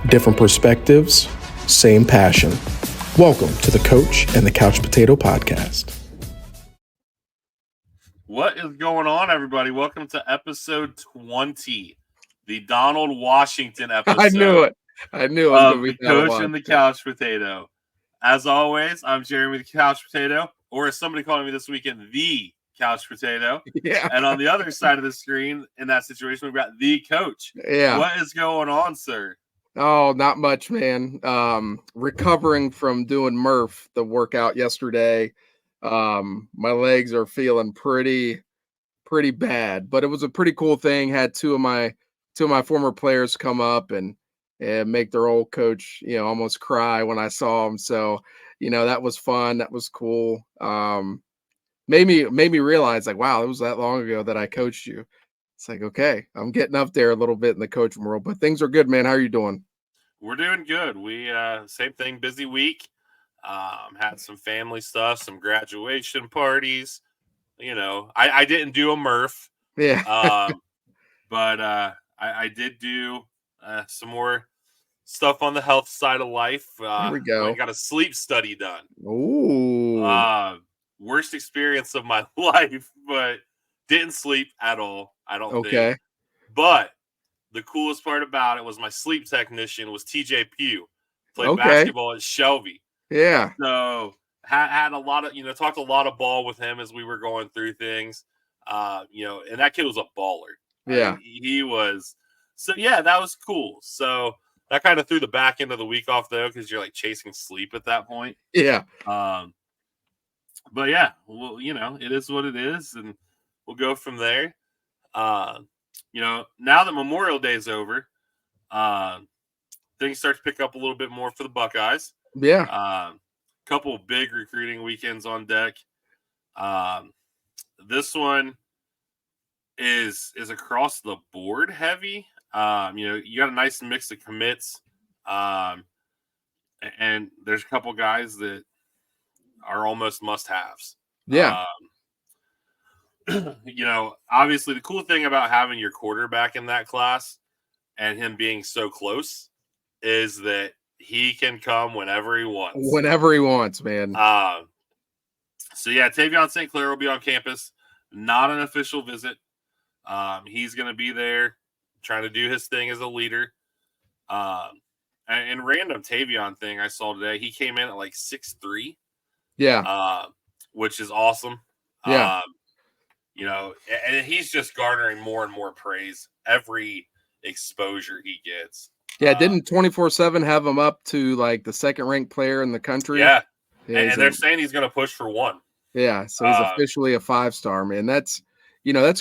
Different perspectives, same passion. Welcome to the Coach and the Couch Potato Podcast. What is going on, everybody? Welcome to episode 20, the Donald Washington episode. I knew it was going to be the Coach and the Couch Potato. As always, I'm Jeremy the Couch Potato, or as somebody calling me this weekend, the Couch Potato. Yeah. And on the other side of the screen, in that situation, we've got the Coach. Yeah. What is going on, sir? Oh, not much, man. Recovering from doing Murph, the workout yesterday. My legs are feeling pretty bad, but it was a pretty cool thing. Had two of my former players come up and make their old coach, almost cry when I saw him. So, that was fun. That was cool. Made me realize, like, wow, it was that long ago that I coached you. It's like, okay, I'm getting up there a little bit in the coaching world, but things are good, man. How are you doing? We're doing good. We same thing, busy week. Had some family stuff, some graduation parties. I didn't do a Murph. Yeah. But I did do some more stuff on the health side of life. Here we go. I got a sleep study done. Ooh. Worst experience of my life, but didn't sleep at all. I don't think. But the coolest part about it was my sleep technician was TJ Pugh. Played basketball at Shelby. Yeah. So had a lot of, talked a lot of ball with him as we were going through things. And that kid was a baller. Yeah. He was. So, yeah, that was cool. So that kind of threw the back end of the week off, though, because you're like chasing sleep at that point. Yeah. But yeah, well, it is what it is, and we'll go from there. Now that Memorial Day is over, things start to pick up a little bit more for the Buckeyes. Yeah. Couple of big recruiting weekends on deck. This one is across the board heavy. You got a nice mix of commits. And there's a couple guys that are almost must-haves. Yeah. Obviously the cool thing about having your quarterback in that class and him being so close is that he can come whenever he wants. Whenever he wants, man. So yeah, Tavion St. Clair will be on campus. Not an official visit. He's going to be there trying to do his thing as a leader. And random Tavion thing I saw today, he came in at like 6'3". Yeah. Which is awesome. Yeah. And he's just garnering more and more praise every exposure he gets. Yeah, didn't 24/7 have him up to like the second-ranked player in the country? Yeah, and they're saying he's going to push for 1. Yeah, so he's officially a 5-star, man. That's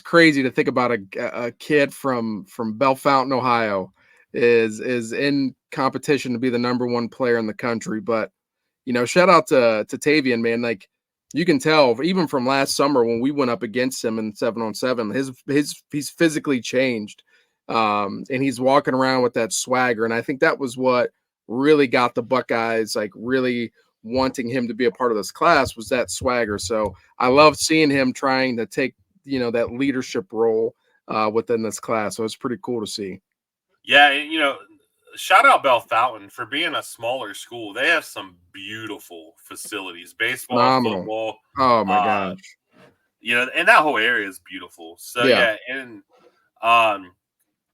crazy to think about. A kid from Bell Fountain, Ohio, is in competition to be the number 1 player in the country. But shout out to Tavion, man. Like, you can tell even from last summer when we went up against him in 7-on-7, he's physically changed. And he's walking around with that swagger. And I think that was what really got the Buckeyes like really wanting him to be a part of this class, was that swagger. So I love seeing him trying to take, that leadership role within this class. So it's pretty cool to see. Yeah. Shout out Bell Fountain for being a smaller school. They have some beautiful facilities, baseball, phenomenal. Football. Oh my gosh. And that whole area is beautiful. So yeah. And,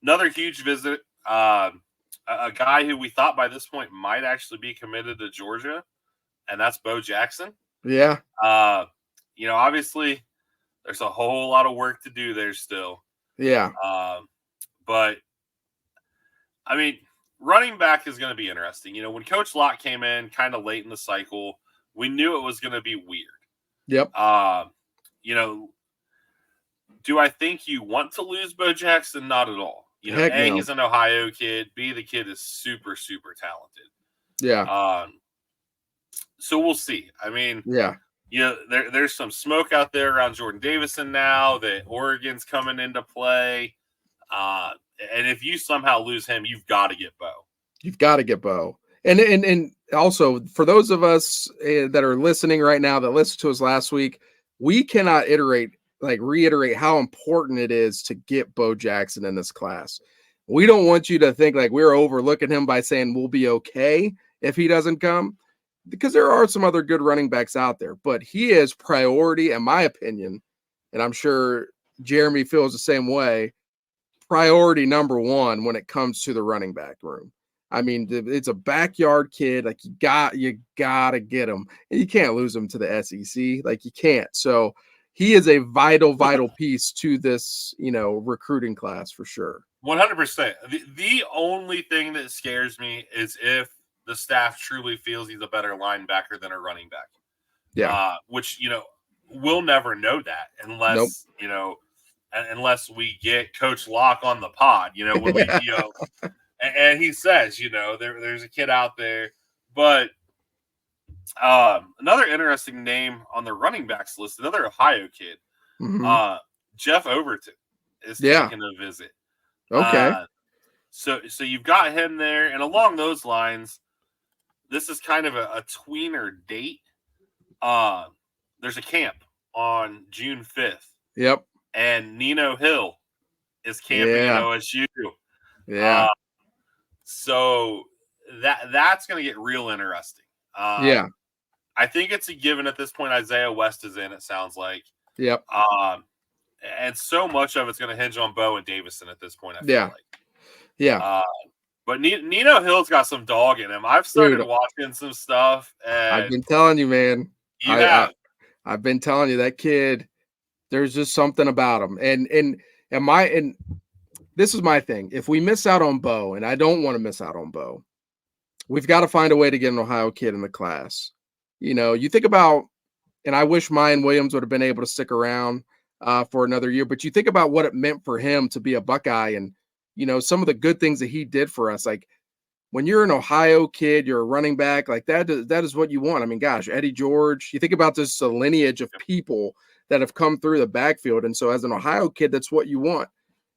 another huge visit, a guy who we thought by this point might actually be committed to Georgia, and that's Bo Jackson. Yeah. Obviously there's a whole lot of work to do there still. Yeah. But, I mean, running back is going to be interesting. When Coach Locke came in kind of late in the cycle, we knew it was going to be weird. Yep. Do I think you want to lose Bo Jackson? Not at all. A, he's an Ohio kid. B, the kid is super, super talented. Yeah. So we'll see. I mean, yeah. There's some smoke out there around Jordan Davison now that Oregon's coming into play. And if you somehow lose him, you've got to get Bo. You've got to get Bo. And also, for those of us that are listening right now that listened to us last week, we cannot reiterate how important it is to get Bo Jackson in this class. We don't want you to think like we're overlooking him by saying we'll be okay if he doesn't come, because there are some other good running backs out there, but he is priority, in my opinion, and I'm sure Jeremy feels the same way, priority number one when it comes to the running back room. I mean, it's a backyard kid. Like you gotta get him, and you can't lose him to the SEC. Like you can't. So he is a vital piece to this, recruiting class for sure. 100%. The only thing that scares me is if the staff truly feels he's a better linebacker than a running back. Yeah. Which, we'll never know that unless, unless we get Coach Locke on the pod, when we, and he says, there's a kid out there. But another interesting name on the running backs list, another Ohio kid, Jeff Overton is taking a visit. Okay. So you've got him there, and along those lines, this is kind of a tweener date. There's a camp on June 5th. Yep. And Nino Hill is camping at OSU. Yeah. So that's going to get real interesting. I think it's a given at this point. Isaiah West is in, it sounds like. Yep. And so much of it's going to hinge on Bo and Davison at this point, I feel like. Yeah. But Nino Hill's got some dog in him. I've started watching some stuff. And I've been telling you, man. I've been telling you that kid, there's just something about him. And this is my thing. If we miss out on Bo, and I don't want to miss out on Bo, we've got to find a way to get an Ohio kid in the class. You think about, and I wish Mayan Williams would have been able to stick around for another year, but you think about what it meant for him to be a Buckeye and, some of the good things that he did for us. Like when you're an Ohio kid, you're a running back, like that is what you want. I mean, gosh, Eddie George, you think about this, a lineage of people that have come through the backfield. And so as an Ohio kid, that's what you want.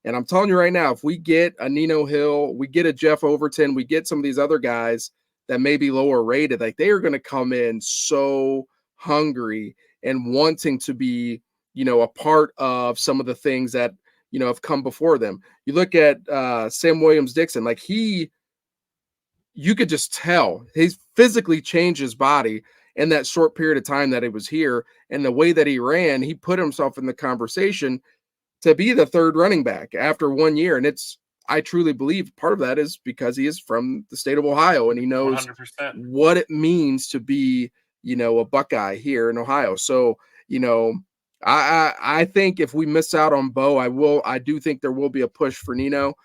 And I'm telling you right now, if we get a Nino Hill, we get a Jeff Overton, we get some of these other guys that may be lower rated, like they are going to come in so hungry and wanting to be, a part of some of the things that, have come before them. You look at Sam Williams-Dixon, like you could just tell he's physically changed his body in that short period of time that he was here. And the way that he ran, he put himself in the conversation to be the third running back after 1 year. And I truly believe part of that is because he is from the state of Ohio and he knows 100%. what it means to be, a Buckeye here in Ohio. So, I think if we miss out on Bo, I do think there will be a push for Nino.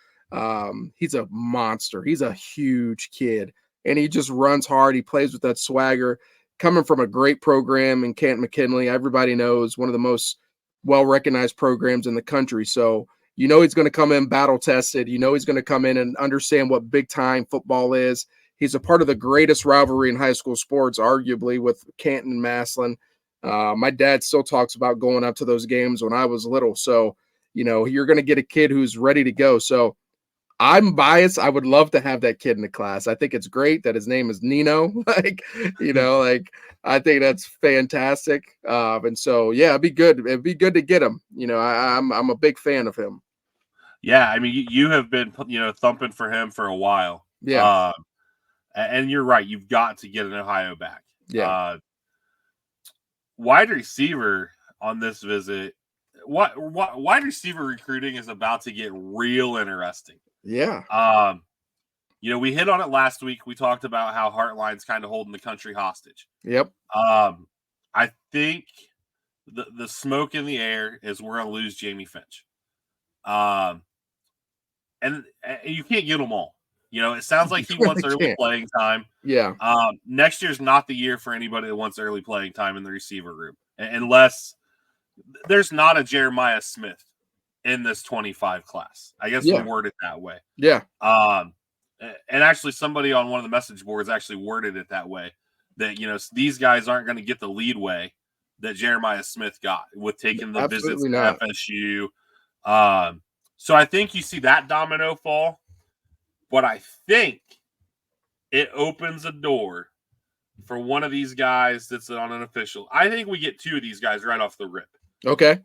He's a monster. He's a huge kid and he just runs hard. He plays with that swagger coming from a great program in Canton McKinley. Everybody knows one of the most well-recognized programs in the country. So, he's going to come in battle tested. He's going to come in and understand what big time football is. He's a part of the greatest rivalry in high school sports, arguably with Canton and Massillon. My dad still talks about going up to those games when I was little. So, you're going to get a kid who's ready to go. So I'm biased. I would love to have that kid in the class. I think it's great that his name is Nino. I think that's fantastic. And so, yeah, it'd be good. It'd be good to get him. I'm a big fan of him. Yeah. I mean, you have been, thumping for him for a while. Yeah. And you're right. You've got to get an Ohio back. Yeah. Wide receiver on this visit. What wide receiver recruiting is about to get real interesting. Yeah. We hit on it last week. We talked about how Heartline's kind of holding the country hostage. Yep. I think the smoke in the air is we're going to lose Jamie Finch. And you can't get them all. It sounds like he wants early playing time. Yeah. Next year's not the year for anybody that wants early playing time in the receiver group, unless there's not a Jeremiah Smith in this 25 class. I guess we'll word it that way. Yeah. And actually somebody on one of the message boards actually worded it that way, that, these guys aren't going to get the leadway that Jeremiah Smith got with taking the visits to FSU. So I think you see that domino fall. But I think it opens a door for one of these guys that's on an official. I think we get two of these guys right off the rip. Okay.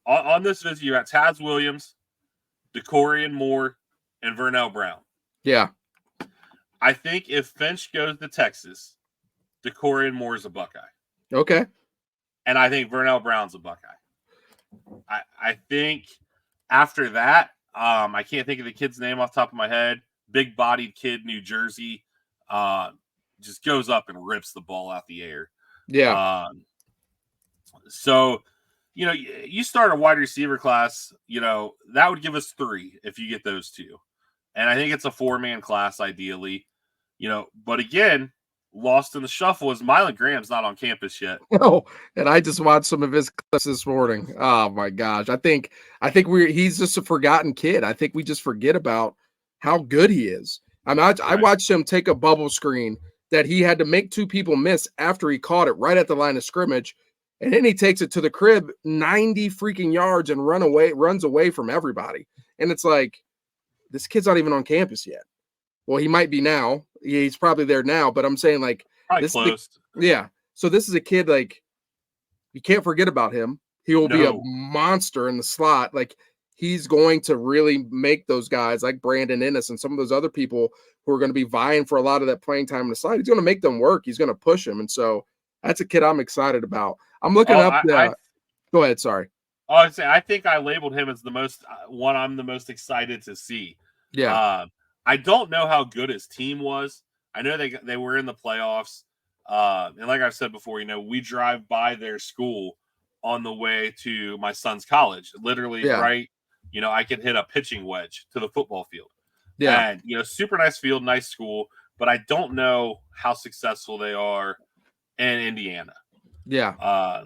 On this visit, you got Taz Williams DeCorian Moore, and Vernell Brown. Yeah. I think if Finch goes to Texas, DeCorian Moore is a Buckeye. Okay. And I think Vernell Brown's a Buckeye. I think after that, I can't think of the kid's name off the top of my head. Big-bodied kid, New Jersey, just goes up and rips the ball out the air. Yeah. So, you start a wide receiver class, that would give us 3 if you get those 2. And I think it's a 4-man class, ideally. But again, lost in the shuffle is Mylan Graham's not on campus yet. Oh, and I just watched some of his clips this morning. Oh my gosh. I think he's just a forgotten kid. I think we just forget about how good he is. I watched him take a bubble screen that he had to make 2 people miss after he caught it right at the line of scrimmage. And then he takes it to the crib 90 freaking yards and runs away from everybody. And it's like, this kid's not even on campus yet. Well, he might be now. He's probably there now, but I'm saying like probably close. Yeah. So this is a kid like you can't forget about him. He will be a monster in the slot. Like he's going to really make those guys like Brandon Ennis and some of those other people who are going to be vying for a lot of that playing time in the slot. He's going to make them work. He's going to push them. And so that's a kid I'm excited about. I'm looking up. Go ahead. Sorry. I'd say I think I labeled him as the most one I'm the most excited to see. Yeah. I don't know how good his team was. I know they were in the playoffs. And like I've said before, we drive by their school on the way to my son's college. Literally, right? I could hit a pitching wedge to the football field. Yeah. And, super nice field, nice school. But I don't know how successful they are in Indiana. Yeah.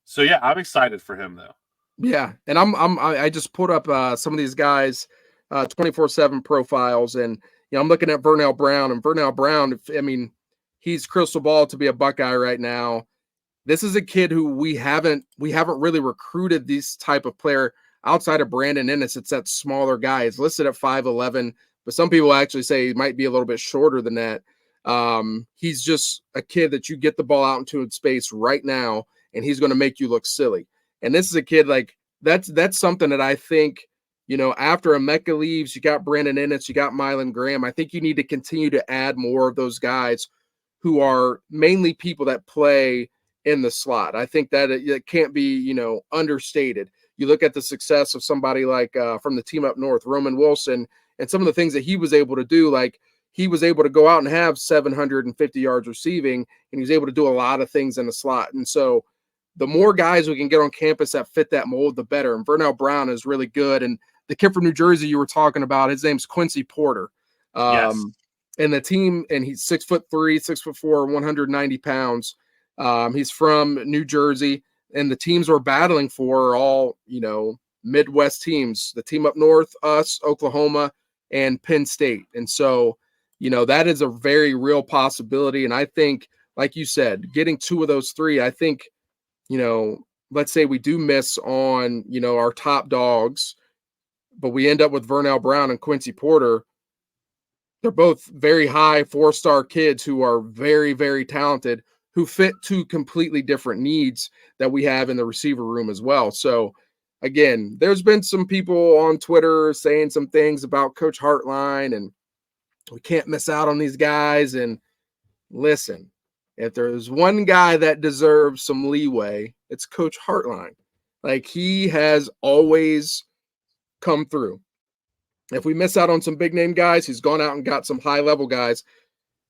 So, yeah, I'm excited for him, though. Yeah. And I just put up some of these guys' 24/7 profiles, and I'm looking at Vernell Brown, and Vernell Brown, he's crystal ball to be a Buckeye right now. This is a kid who we haven't really recruited this type of player outside of Brandon Ennis. It's that smaller guy. He's listed at 5'11", but some people actually say he might be a little bit shorter than that. He's just a kid that you get the ball out into space right now, and he's going to make you look silly. And this is a kid like that's something that I think, after Emeka leaves, you got Brandon Ennis, you got Mylan Graham. I think you need to continue to add more of those guys who are mainly people that play in the slot. I think that it can't be, understated. You look at the success of somebody like from the team up north, Roman Wilson, and some of the things that he was able to do, like he was able to go out and have 750 yards receiving, and he was able to do a lot of things in the slot. And so the more guys we can get on campus that fit that mold, the better. And Vernell Brown is really good. And the kid from New Jersey you were talking about, his name's Quincy Porter. Yes. And the team, and he's 6'3", 6'4", 190 pounds. He's from New Jersey, and the teams we're battling for are all, Midwest teams. The team up north, us, Oklahoma, and Penn State. And so, that is a very real possibility. And I think, like you said, getting 2 of those 3, I think, let's say we do miss on, our top dogs, but we end up with Vernell Brown and Quincy Porter. They're both very high 4-star kids who are very, very talented, who fit 2 completely different needs that we have in the receiver room as well. So again, there's been some people on Twitter saying some things about Coach Hartline, and we can't miss out on these guys. And listen, if there's one guy that deserves some leeway, it's Coach Hartline. Like, he has always come through. If we miss out on some big name guys, he's gone out and got some high level guys.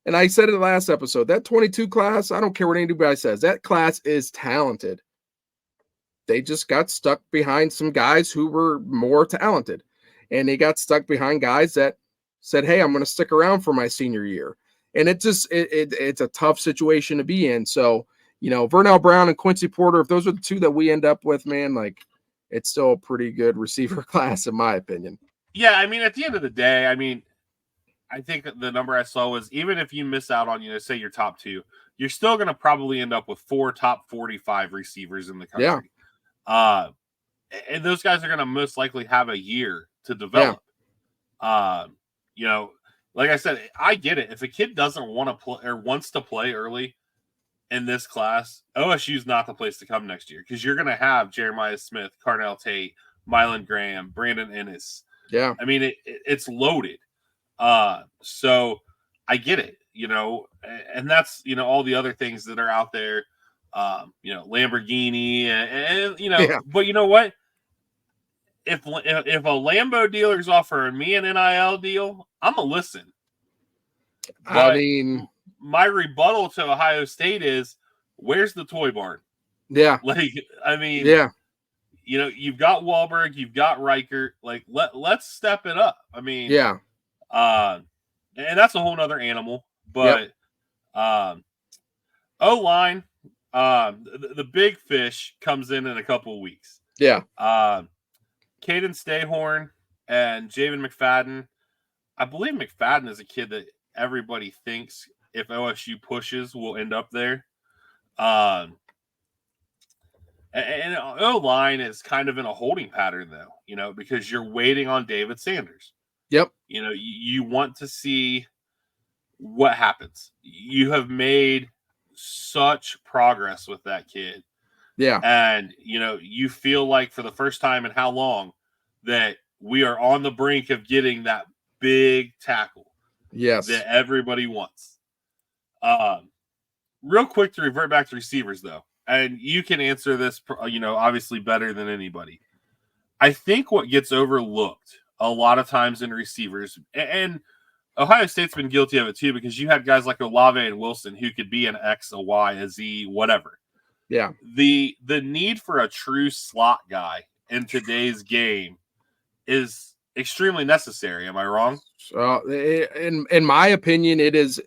And I said in the last episode, that 22 class, I don't care what anybody says, that class is talented. They just got stuck behind some guys who were more talented. And they got stuck behind guys that said, hey, I'm going to stick around for my senior year. And it's a tough situation to be in. So, Vernell Brown and Quincy Porter, if those are the 2 that we end up with, man, like, it's still a pretty good receiver class, in my opinion. Yeah, at the end of the day, I think the number I saw was, even if you miss out on, say your top 2, you're still going to probably end up with 4 top 45 receivers in the country. Yeah. And those guys are going to most likely have a year to develop. Yeah. Like I said, I get it. If a kid doesn't want to play or wants to play early in this class, OSU's not the place to come next year, because you're going to have Jeremiah Smith, Carnell Tate, Mylan Graham, Brandon Ennis, Yeah. I mean, it's loaded. So I get it, and that's, all the other things that are out there, Lamborghini and Yeah. but you know what? If a Lambo dealer's offering me an NIL deal, I'm gonna listen. I But mean, my rebuttal to Ohio State is, where's the toy barn? yeah. Like, I mean, Yeah. you've got Wahlberg, you've got Reichert. Like, let's step it up. I mean, Yeah. And that's a whole nother animal. Yep. But O-line, the big fish comes in a couple of weeks. Yeah. Caden Stayhorn and Javen McFadden. I believe McFadden is a kid that everybody thinks, if OSU pushes, will end up there. And O-line is kind of in a holding pattern, though, because you're waiting on David Sanders. Yep. You want to see what happens. You have made such progress with that kid. Yeah. And, you feel like for the first time in how long that we are on the brink of getting that big tackle. Yes. That everybody wants. Real quick to revert back to receivers, though, and you can answer this, obviously better than anybody. I think what gets overlooked a lot of times in receivers, and Ohio State's been guilty of it too, because you had guys like Olave and Wilson who could be an X, a Y, a Z, whatever. Yeah. The need for a true slot guy in today's game is extremely necessary. Am I wrong? In my opinion, it is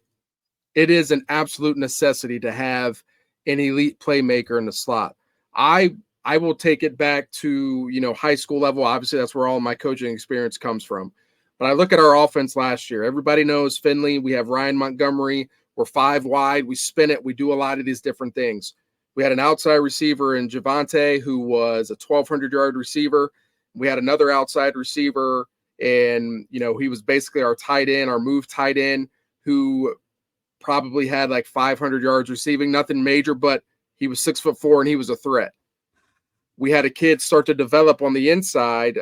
an absolute necessity to have an elite playmaker in the slot. I will take it back to, high school level. Obviously, that's where all my coaching experience comes from. But I look at our offense last year. Everybody knows Finley. We have Ryan Montgomery. We're 5 wide. We spin it. We do a lot of these different things. We had an outside receiver in Javante, who was a 1,200-yard receiver. We had another outside receiver, and, he was basically our tight end, our move tight end, who probably had like 500 yards receiving, nothing major, but he was 6'4" and he was a threat. We had a kid start to develop on the inside,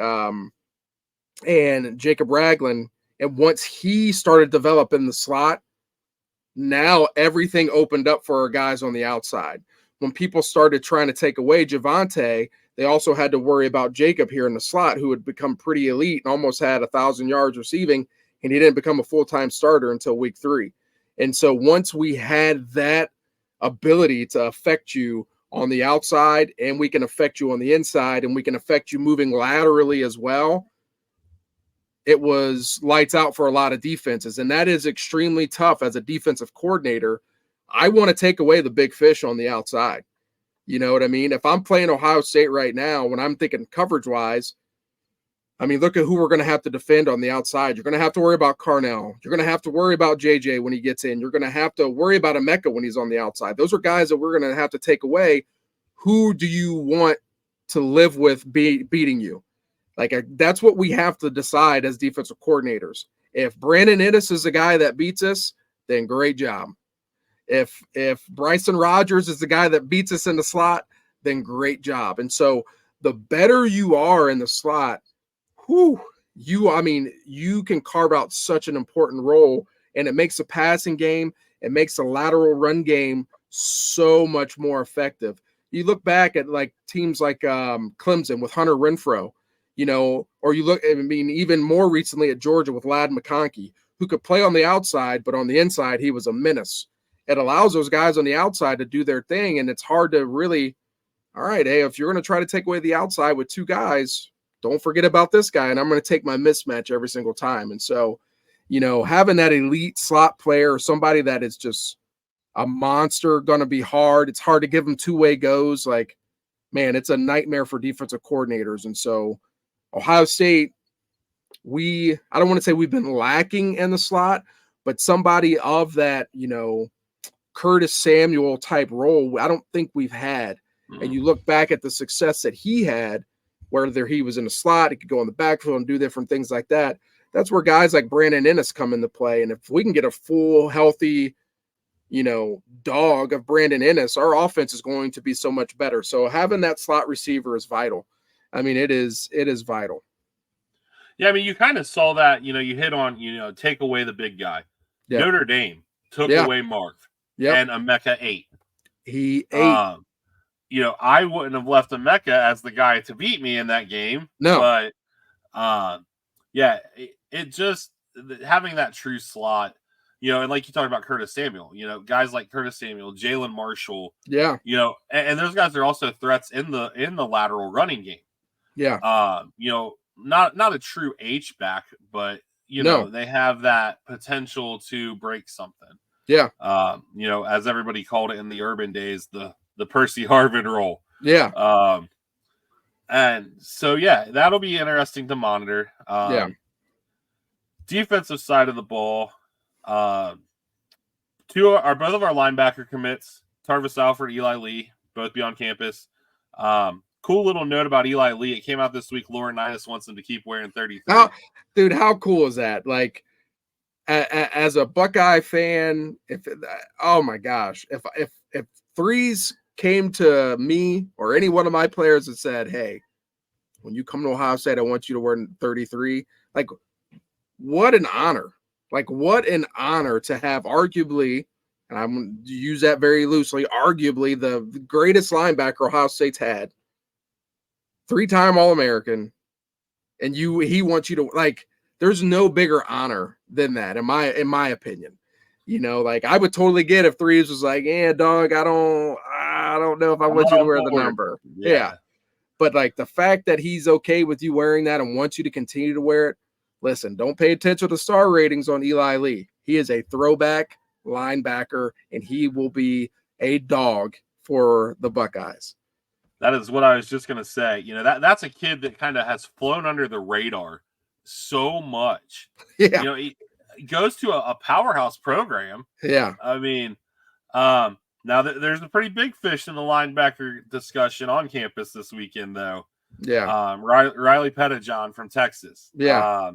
and Jacob Ragland. And once he started developing the slot, now everything opened up for our guys on the outside. When people started trying to take away Javante, they also had to worry about Jacob here in the slot, who had become pretty elite and almost had 1,000 yards receiving, and he didn't become a full-time starter until week 3. And so once we had that ability to affect you on the outside, and we can affect you on the inside, and we can affect you moving laterally as well, it was lights out for a lot of defenses. And that is extremely tough as a defensive coordinator. I want to take away the big fish on the outside. You know what I mean? If I'm playing Ohio State right now, when I'm thinking coverage-wise, I mean, look at who we're going to have to defend on the outside. You're going to have to worry about Carnell. You're going to have to worry about JJ when he gets in. You're going to have to worry about Emeka when he's on the outside. Those are guys that we're going to have to take away. Who do you want to live with beating you? That's what we have to decide as defensive coordinators. If Brandon Ennis is the guy that beats us, then great job. If Bryson Rogers is the guy that beats us in the slot, then great job. And so the better you are in the slot, you can carve out such an important role, and it makes the passing game, it makes the lateral run game so much more effective. You look back at teams like Clemson with Hunter Renfrow, or you look, even more recently at Georgia with Ladd McConkey, who could play on the outside, but on the inside, he was a menace. It allows those guys on the outside to do their thing, and it's hard to really, all right, hey, if you're going to try to take away the outside with 2 guys, don't forget about this guy, and I'm going to take my mismatch every single time. And so, having that elite slot player or somebody that is just a monster going to be hard. It's hard to give them two-way goes. Man, it's a nightmare for defensive coordinators. And so Ohio State, I don't want to say we've been lacking in the slot, but somebody of that, Curtis Samuel type role, I don't think we've had. And you look back at the success that he had, whether he was in the slot, he could go in the backfield and do different things like that. That's where guys like Brandon Ennis come into play. And if we can get a full, healthy, dog of Brandon Ennis, our offense is going to be so much better. So having that slot receiver is vital. It is vital. Yeah, I mean, you kind of saw that, you hit on, take away the big guy. Yep. Notre Dame took away Marv. Yep. And Emeka ate. He ate. I wouldn't have left Emeka as the guy to beat me in that game. No. But, it just, having that true slot, and like you talked about Curtis Samuel, guys like Curtis Samuel, Jalen Marshall. Yeah. And those guys are also threats in the lateral running game. Yeah. Not a true H-back, but, they have that potential to break something. Yeah. As everybody called it in the urban days, the Percy Harvin role. Yeah. And so, that'll be interesting to monitor. Defensive side of the ball, both of our linebacker commits, Tarvis Alford, Eli Lee, both be on campus. Cool little note about Eli Lee. It came out this week. Laurinaitis wants him to keep wearing 33. Dude, how cool is that? Like, as a Buckeye fan, oh my gosh, if threes came to me or any one of my players and said, "Hey, when you come to Ohio State, I want you to wear 33," like, what an honor! Like, what an honor to have arguably, and I'm going to use that very loosely, arguably the greatest linebacker Ohio State's had, 3-time All-American, and he wants you to, like, there's no bigger honor than that, in my opinion. Like, I would totally get if threes was like, "Yeah, dog, I don't know if I want you to wear the number." Yeah. But like the fact that he's okay with you wearing that and wants you to continue to wear it. Listen, don't pay attention to star ratings on Eli Lee. He is a throwback linebacker, and he will be a dog for the Buckeyes. That is what I was just going to say. That's a kid that kind of has flown under the radar so much. Yeah. He goes to a powerhouse program. Yeah. I mean, now there's a pretty big fish in the linebacker discussion on campus this weekend, though. Yeah. Riley Pettijohn from Texas. Yeah.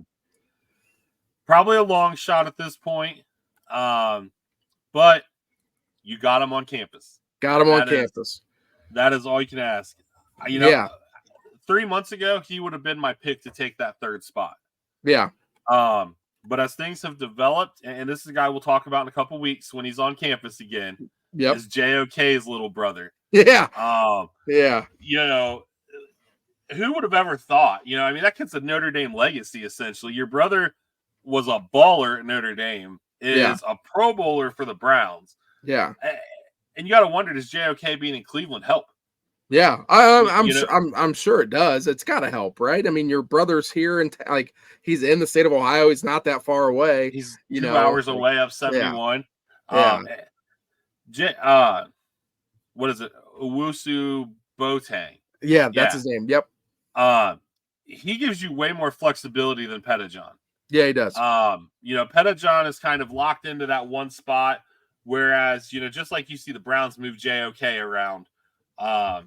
Probably a long shot at this point. But you got him on campus. That is all you can ask. 3 months ago, he would have been my pick to take that third spot. Yeah. But as things have developed, and this is a guy we'll talk about in a couple weeks when he's on campus again, is JOK's little brother. Yeah. Yeah. Who would have ever thought? That kid's a Notre Dame legacy, essentially. Your brother was a baller at Notre Dame, is a Pro Bowler for the Browns. Yeah. And you got to wonder, does JOK being in Cleveland help? Yeah, I'm sure it does. It's got to help, right? I mean, your brother's here, and like he's in the state of Ohio. He's not that far away. He's 2 hours away up 71. Yeah. What is it? Owusu Boateng. Yeah, that's his name. Yep. He gives you way more flexibility than Pettijohn. Yeah, he does. Pettijohn is kind of locked into that one spot, whereas just like you see the Browns move JOK around. Like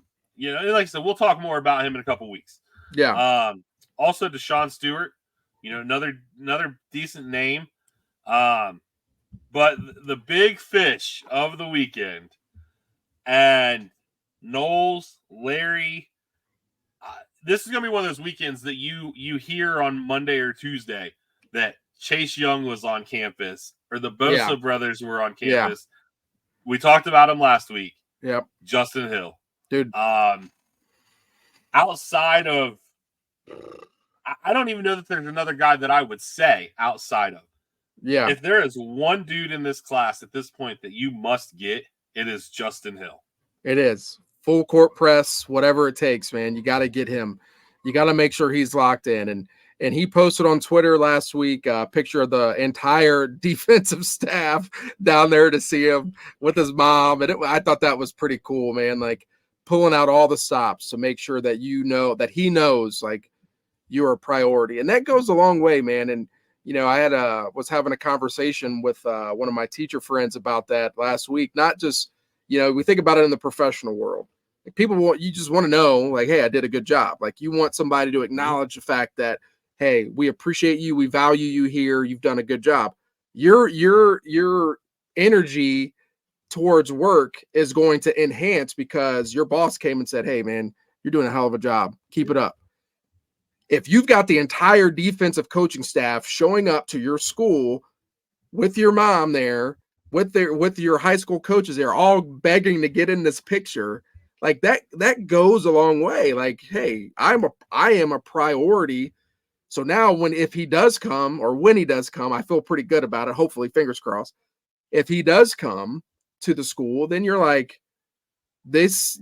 I said, we'll talk more about him in a couple weeks. Yeah. Also Deshaun Stewart, another decent name. But the big fish of the weekend, and Knowles, Larry, this is gonna be one of those weekends that you hear on Monday or Tuesday that Chase Young was on campus or the Bosa brothers were on campus. Yeah. We talked about him last week. Yep. Justin Hill. Dude. Outside of, I don't even know that there's another guy that I would say outside of. Yeah. If there is one dude in this class at this point that you must get, it is Justin Hill. It is. Full court press, whatever it takes, man. You got to get him. You got to make sure he's locked in. And he posted on Twitter last week a picture of the entire defensive staff down there to see him with his mom. And I thought that was pretty cool, man. Like pulling out all the stops to make sure that that he knows like you're a priority. And that goes a long way, man. And, I was having a conversation with one of my teacher friends about that last week. Not just, we think about it in the professional world. Like you just want to know, like, hey, I did a good job. Like you want somebody to acknowledge the fact that, hey, we appreciate you. We value you here. You've done a good job. Your energy towards work is going to enhance because your boss came and said, hey, man, you're doing a hell of a job. Keep it up. if you've got the entire defensive coaching staff showing up to your school with your mom there, with your high school coaches, they're all begging to get in this picture. Like that goes a long way. Like, hey, I am a priority. So now if he does come, or when he does come, I feel pretty good about it. Hopefully, fingers crossed. If he does come to the school, then you're like, these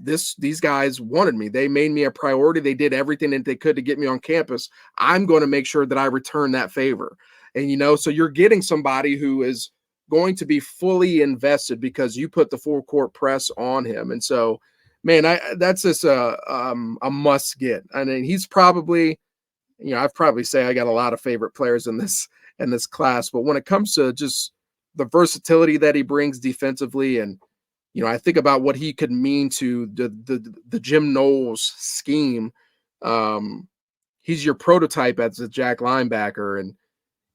guys wanted me. They made me a priority. They did everything that they could to get me on campus. I'm going to make sure that I return that favor. And, so you're getting somebody who is going to be fully invested because you put the full court press on him. And so, man, that's just a must get. I mean, he's probably, I've probably say I got a lot of favorite players in this class, but when it comes to just the versatility that he brings defensively, and I think about what he could mean to the Jim Knowles scheme. He's your prototype as a jack linebacker, and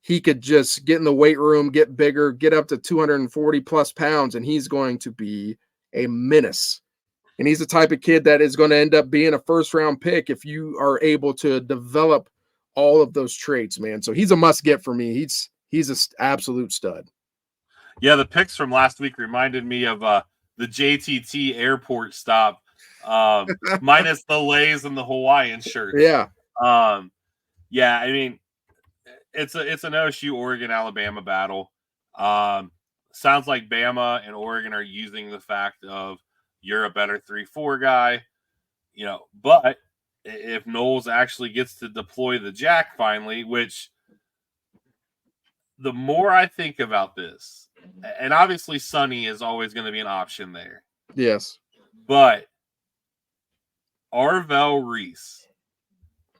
he could just get in the weight room, get bigger, get up to 240 plus pounds, and he's going to be a menace. And he's the type of kid that is going to end up being a first-round pick if you are able to develop all of those traits, man. So he's a must-get for me. He's an absolute stud. Yeah, the picks from last week reminded me of the JTT airport stop, minus the Lays and the Hawaiian shirts. Yeah. Yeah, I mean, it's an OSU Oregon Alabama battle. Sounds like Bama and Oregon are using the fact of you're a better 3-4 guy, but if Knowles actually gets to deploy the jack finally, which the more I think about this, and obviously Sonny is always going to be an option there. Yes. But Arvell Reese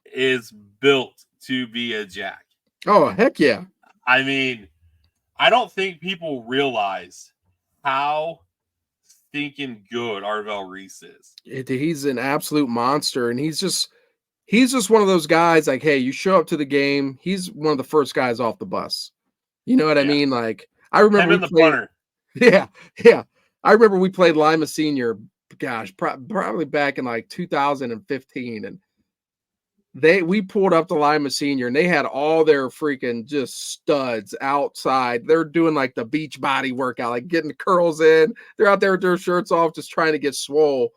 is built to be a jack. Oh, heck yeah. I mean, I don't think people realize how stinking good Arvell Reese is. He's an absolute monster, and he's just one of those guys like, hey, you show up to the game, he's one of the first guys off the bus. You know what I mean? Like, I remember the punter. Yeah. I remember we played Lima Senior, gosh, probably back in like 2015, and we pulled up to Lima Senior, and they had all their freaking just studs outside. They're doing like the beach body workout, like getting the curls in. They're out there with their shirts off, just trying to get swole.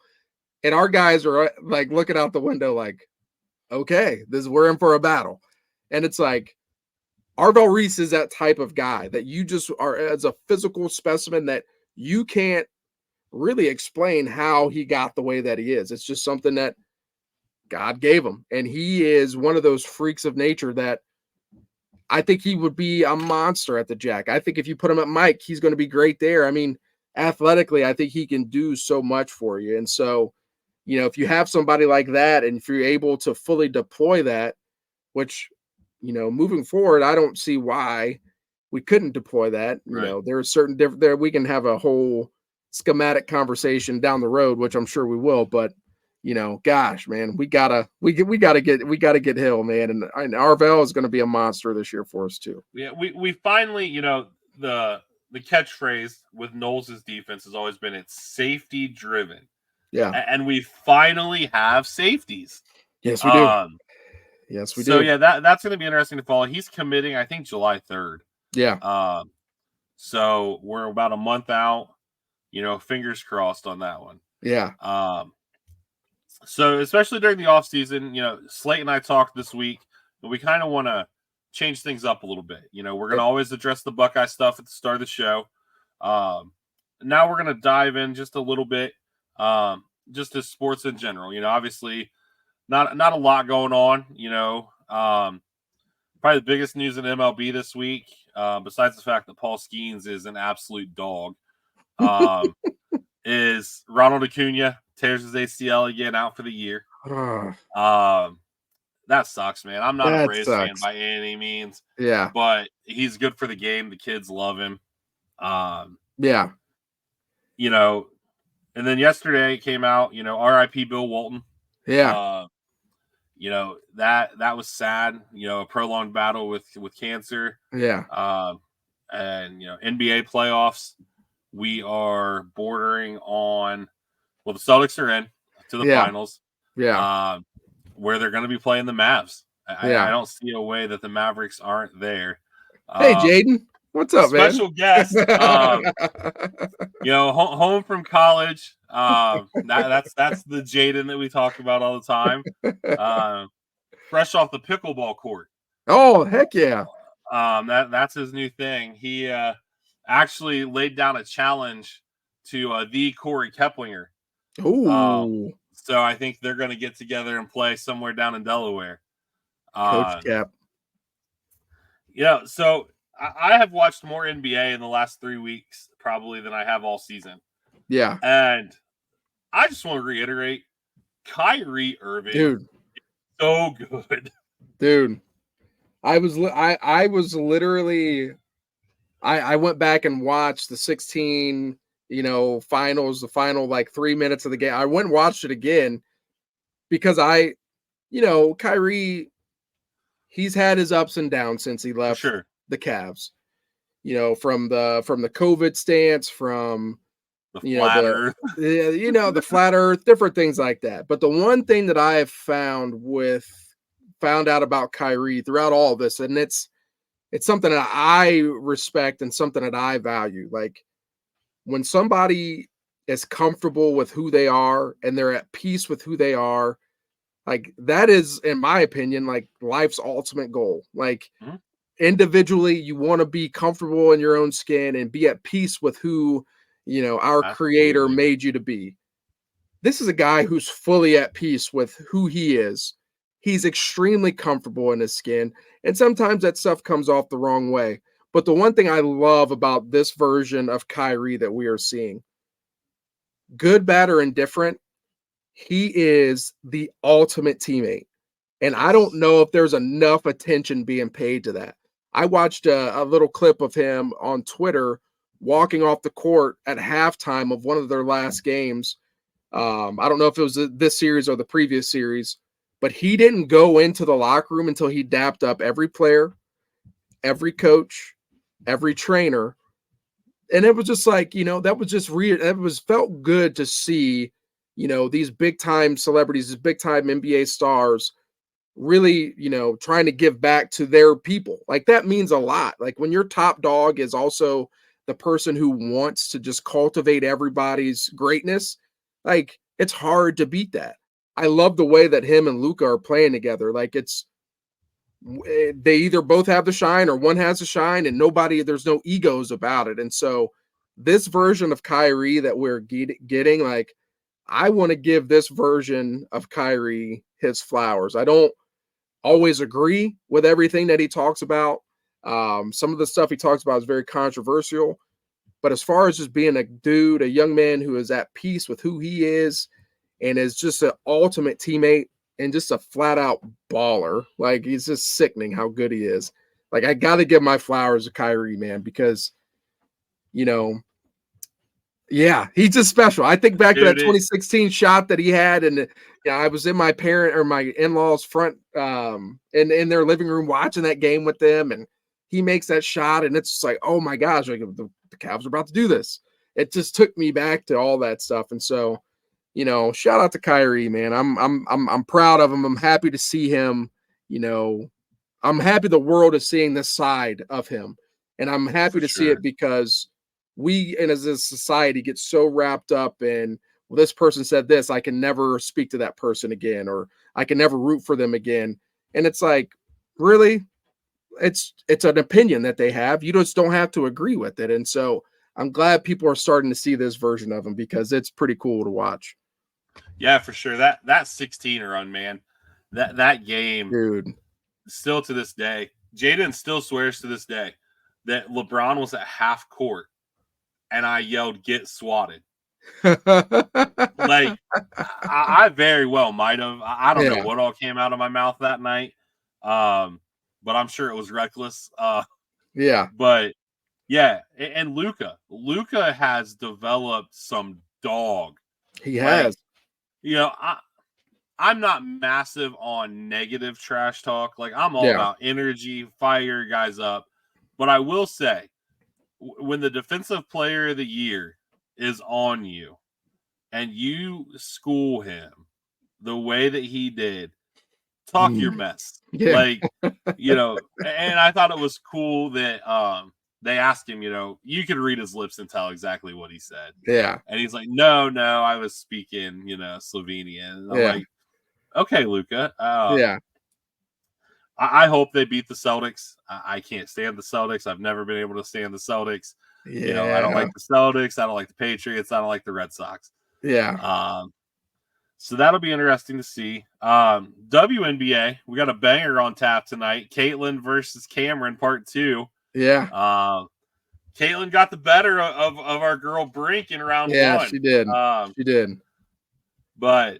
And our guys are like looking out the window like, okay, we're in for a battle. And it's like, Arvell Reese is that type of guy that you just are as a physical specimen that you can't really explain how he got the way that he is. It's just something that God gave him. And he is one of those freaks of nature that I think he would be a monster at the jack. I think if you put him at Mike, he's going to be great there. I mean, athletically, I think he can do so much for you. And so, if you have somebody like that, and if you're able to fully deploy that, which, moving forward, I don't see why we couldn't deploy that. Right. There are certain there we can have a whole schematic conversation down the road, which I'm sure we will, but gosh, man, we gotta get Hill, man, and Arvell is going to be a monster this year for us too. Yeah, we finally, the catchphrase with Knowles' defense has always been it's safety driven. Yeah, and we finally have safeties. Yes, we do. Yes, we do. So yeah, that's going to be interesting to follow. He's committing, I think, July 3rd. Yeah. So we're about a month out. Fingers crossed on that one. Yeah. So especially during the offseason, Slate and I talked this week, but we kind of want to change things up a little bit. We're going to always address the Buckeye stuff at the start of the show. Now we're going to dive in just a little bit, just to sports in general. Obviously not a lot going on. Probably the biggest news in MLB this week, besides the fact that Paul Skeens is an absolute dog, is Ronald Acuna tears his ACL again, out for the year. That sucks, man. I'm not a Braves fan by any means. Yeah. But he's good for the game. The kids love him. Yeah. And then yesterday it came out, RIP Bill Walton. Yeah. That was sad, a prolonged battle with cancer. Yeah. And NBA playoffs, we are bordering on, the Celtics are in to the finals. Yeah. Where they're going to be playing the Mavs. I don't see a way that the Mavericks aren't there. Hey, Jaden, what's up, man? Special guest, home from college. That's the Jaden that we talk about all the time. Fresh off the pickleball court. Oh, heck yeah! That's his new thing. He actually laid down a challenge to the Corey Keplinger. Ooh. So I think they're going to get together and play somewhere down in Delaware. Coach Cap. So I have watched more NBA in the last 3 weeks probably than I have all season. Yeah. And I just want to reiterate, Kyrie Irving, dude, is so good. Dude, I was literally I went back and watched the 16, finals, the final like 3 minutes of the game. I went and watched it again because Kyrie, he's had his ups and downs since he left the Cavs. From the COVID stance, from the flat earth, the flat earth, different things like that. But the one thing that I have found out about Kyrie throughout all of this, and it's something that I respect and something that I value. Like, when somebody is comfortable with who they are and they're at peace with who they are, like, that is, in my opinion, like life's ultimate goal. Like, individually, you want to be comfortable in your own skin and be at peace with who, our creator made you to be. This is a guy who's fully at peace with who he is. He's extremely comfortable in his skin, and sometimes that stuff comes off the wrong way. But the one thing I love about this version of Kyrie that we are seeing, good, bad, or indifferent, he is the ultimate teammate. And I don't know if there's enough attention being paid to that. I watched a little clip of him on Twitter walking off the court at halftime of one of their last games. I don't know if it was this series or the previous series, but he didn't go into the locker room until he dapped up every player, every coach, every trainer. And it was just like, that was just felt good to see, these big time celebrities, these big time NBA stars really, trying to give back to their people. Like, that means a lot. Like, when your top dog is also the person who wants to just cultivate everybody's greatness, like, it's hard to beat that. I love the way that him and Luka are playing together. Like, they either both have the shine or one has the shine, and there's no egos about it. And so this version of Kyrie that we're getting, like, I want to give this version of Kyrie his flowers. I don't always agree with everything that he talks about. Some of the stuff he talks about is very controversial, but as far as just being a young man who is at peace with who he is and is just an ultimate teammate and just a flat out baller, like, he's just sickening how good he is. Like, I got to give my flowers to Kyrie, man, because, yeah, he's just special. I think back to that 2016 shot that he had, and I was in my in-laws' front in their living room watching that game with them, and he makes that shot, and it's just like, oh my gosh, like, the Cavs are about to do this. It just took me back to all that stuff, and so, shout out to Kyrie, man. I'm proud of him. I'm happy to see him. I'm happy the world is seeing this side of him, and I'm happy to see it because we, and as a society, get so wrapped up in, well, this person said this, I can never speak to that person again, or I can never root for them again. And it's like, really, it's an opinion that they have. You just don't have to agree with it. And so I'm glad people are starting to see this version of him because it's pretty cool to watch. Yeah, for sure. That 16 run, man, that game, dude, still to this day, Jaden still swears to this day that LeBron was at half court and I yelled, "Get swatted." Like, I very well might have. I don't know what all came out of my mouth that night, but I'm sure it was reckless. But yeah, and Luka has developed some dog. He has. I'm not massive on negative trash talk. Like, I'm all about energy, fire guys up. But I will say, when the defensive player of the year is on you and you school him the way that he did, talk your mess. Yeah. Like, and I thought it was cool that they asked him, you could read his lips and tell exactly what he said. Yeah. And he's like, no, I was speaking, Slovenian. And I'm like, okay, Luka. Yeah. I hope they beat the Celtics. I can't stand the Celtics. I've never been able to stand the Celtics. Yeah. I don't like the Celtics. I don't like the Patriots. I don't like the Red Sox. Yeah. So that'll be interesting to see. WNBA, we got a banger on tap tonight. Caitlin versus Cameron, part 2. Yeah. Caitlin got the better of our girl Brink in round 1. Yeah, she did. She did. But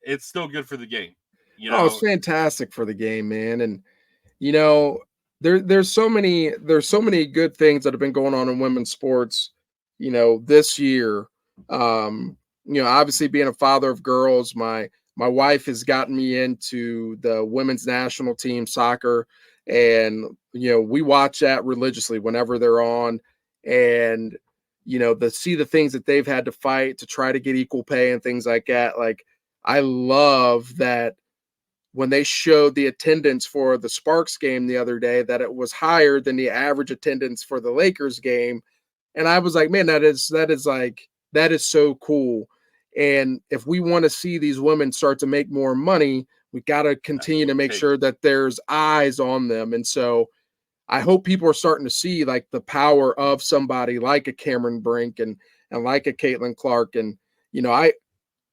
it's still good for the game. It's fantastic for the game, man. And there's so many good things that have been going on in women's sports, this year. Obviously being a father of girls, my wife has gotten me into the women's national team soccer, and we watch that religiously whenever they're on, and to see the things that they've had to fight to try to get equal pay and things like that. Like, I love that when they showed the attendance for the Sparks game the other day, that it was higher than the average attendance for the Lakers game. And I was like, man, that is so cool. And if we want to see these women start to make more money, we got to continue to make sure that there's eyes on them. And so I hope people are starting to see like the power of somebody like a Cameron Brink and like a Caitlin Clark. And,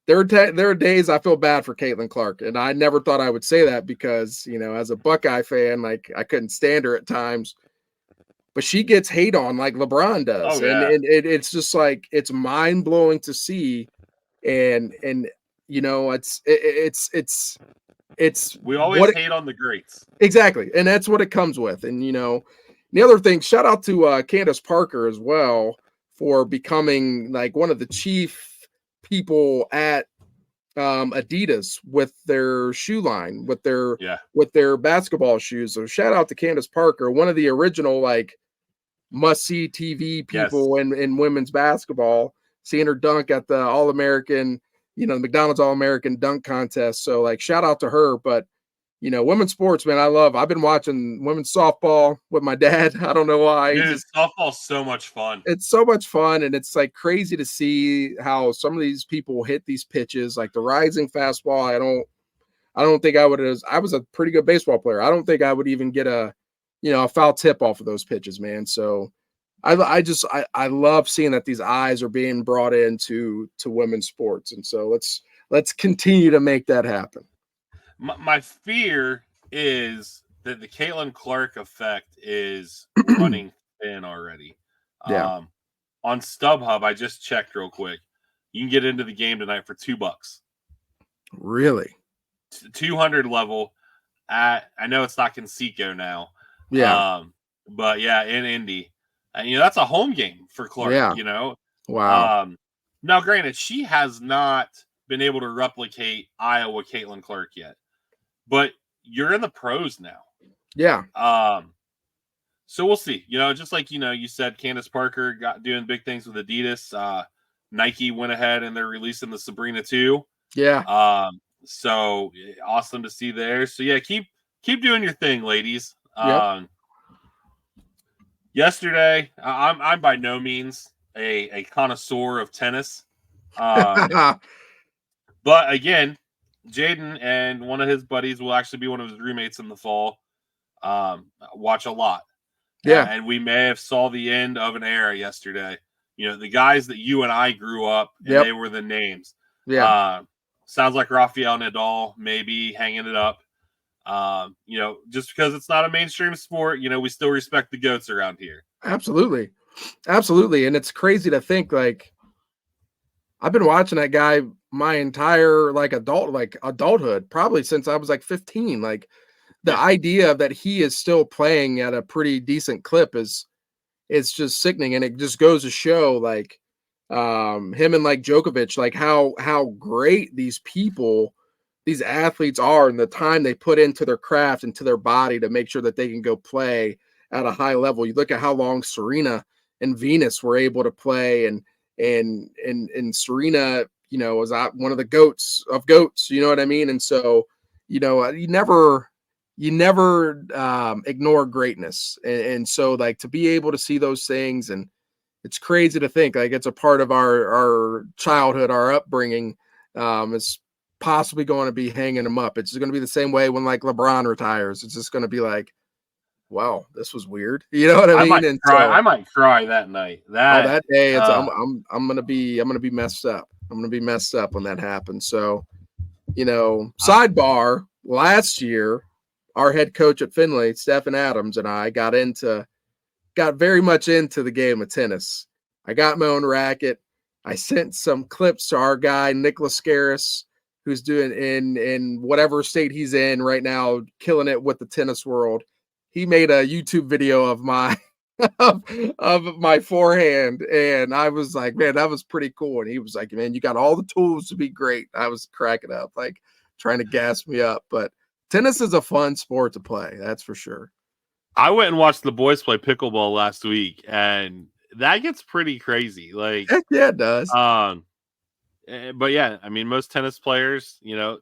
there are days I feel bad for Caitlin Clark, and I never thought I would say that because, as a Buckeye fan, like, I couldn't stand her at times, but she gets hate on like LeBron does. Oh, yeah. And it's just like, it's mind blowing to see. And it's we always hate on the greats. Exactly. And that's what it comes with. And, the other thing, shout out to Candace Parker as well for becoming like one of the chief people at Adidas with their shoe line, with their basketball shoes. So shout out to Candace Parker, one of the original like must-see TV people in women's basketball, seeing her dunk at the All-American, the McDonald's All-American dunk contest. So like, shout out to her. But women's sports, man, I've been watching women's softball with my dad. I don't know why. Dude, softball's so much fun. It's so much fun. And it's like crazy to see how some of these people hit these pitches, like the rising fastball. I don't think I was a pretty good baseball player. I don't think I would even get a foul tip off of those pitches, man. So I love seeing that these eyes are being brought into women's sports. And so let's continue to make that happen. My fear is that the Caitlin Clark effect is running thin already. Yeah. On StubHub, I just checked real quick. You can get into the game tonight for $2. Really? 200 level. I know it's not Conseco now. Yeah. But yeah, in Indy, and that's a home game for Clark. Yeah. Wow. Now, granted, she has not been able to replicate Iowa Caitlin Clark yet. But you're in the pros now. Yeah. So we'll see. Just like, you said, Candace Parker doing big things with Adidas. Nike went ahead and they're releasing the Sabrina 2. Yeah. So awesome to see there. So yeah, keep doing your thing, ladies. Yep. Yesterday, I'm by no means a connoisseur of tennis. But again, Jaden and one of his buddies will actually be one of his roommates in the fall. Watch a lot. Yeah. And we may have saw the end of an era yesterday. The guys that you and I grew up, and they were the names. Yeah. Sounds like Rafael Nadal maybe hanging it up. Just because it's not a mainstream sport, we still respect the GOATs around here. Absolutely. Absolutely. And it's crazy to think, like, I've been watching that guy my entire adulthood, probably since I was like 15. Like, the idea that he is still playing at a pretty decent clip it's just sickening. And it just goes to show, like, him and like Djokovic, like how great these athletes are and the time they put into their craft and to their body to make sure that they can go play at a high level. You look at how long Serena and Venus were able to play, and Serena, was one of the goats of goats, you know what I mean? And so, you never ignore greatness. And so like to be able to see those things, and it's crazy to think like it's a part of our childhood, our upbringing, is possibly going to be hanging them up. It's going to be the same way when like LeBron retires. It's just going to be like, wow, this was weird. You know what I mean? And I might cry that night. That day, I'm gonna be messed up. I'm gonna be messed up when that happens. So, sidebar, last year, our head coach at Findlay, Stephen Adams, and I got very much into the game of tennis. I got my own racket. I sent some clips to our guy, Nicholas Scaris, who's doing in whatever state he's in right now, killing it with the tennis world. He made a YouTube video of my of my forehand, and I was like, man, that was pretty cool. And he was like, man, you got all the tools to be great. I was cracking up, like trying to gas me up. But tennis is a fun sport to play, that's for sure. I went and watched the boys play pickleball last week, and that gets pretty crazy. Like, heck yeah, it does. But yeah, I mean, most tennis players,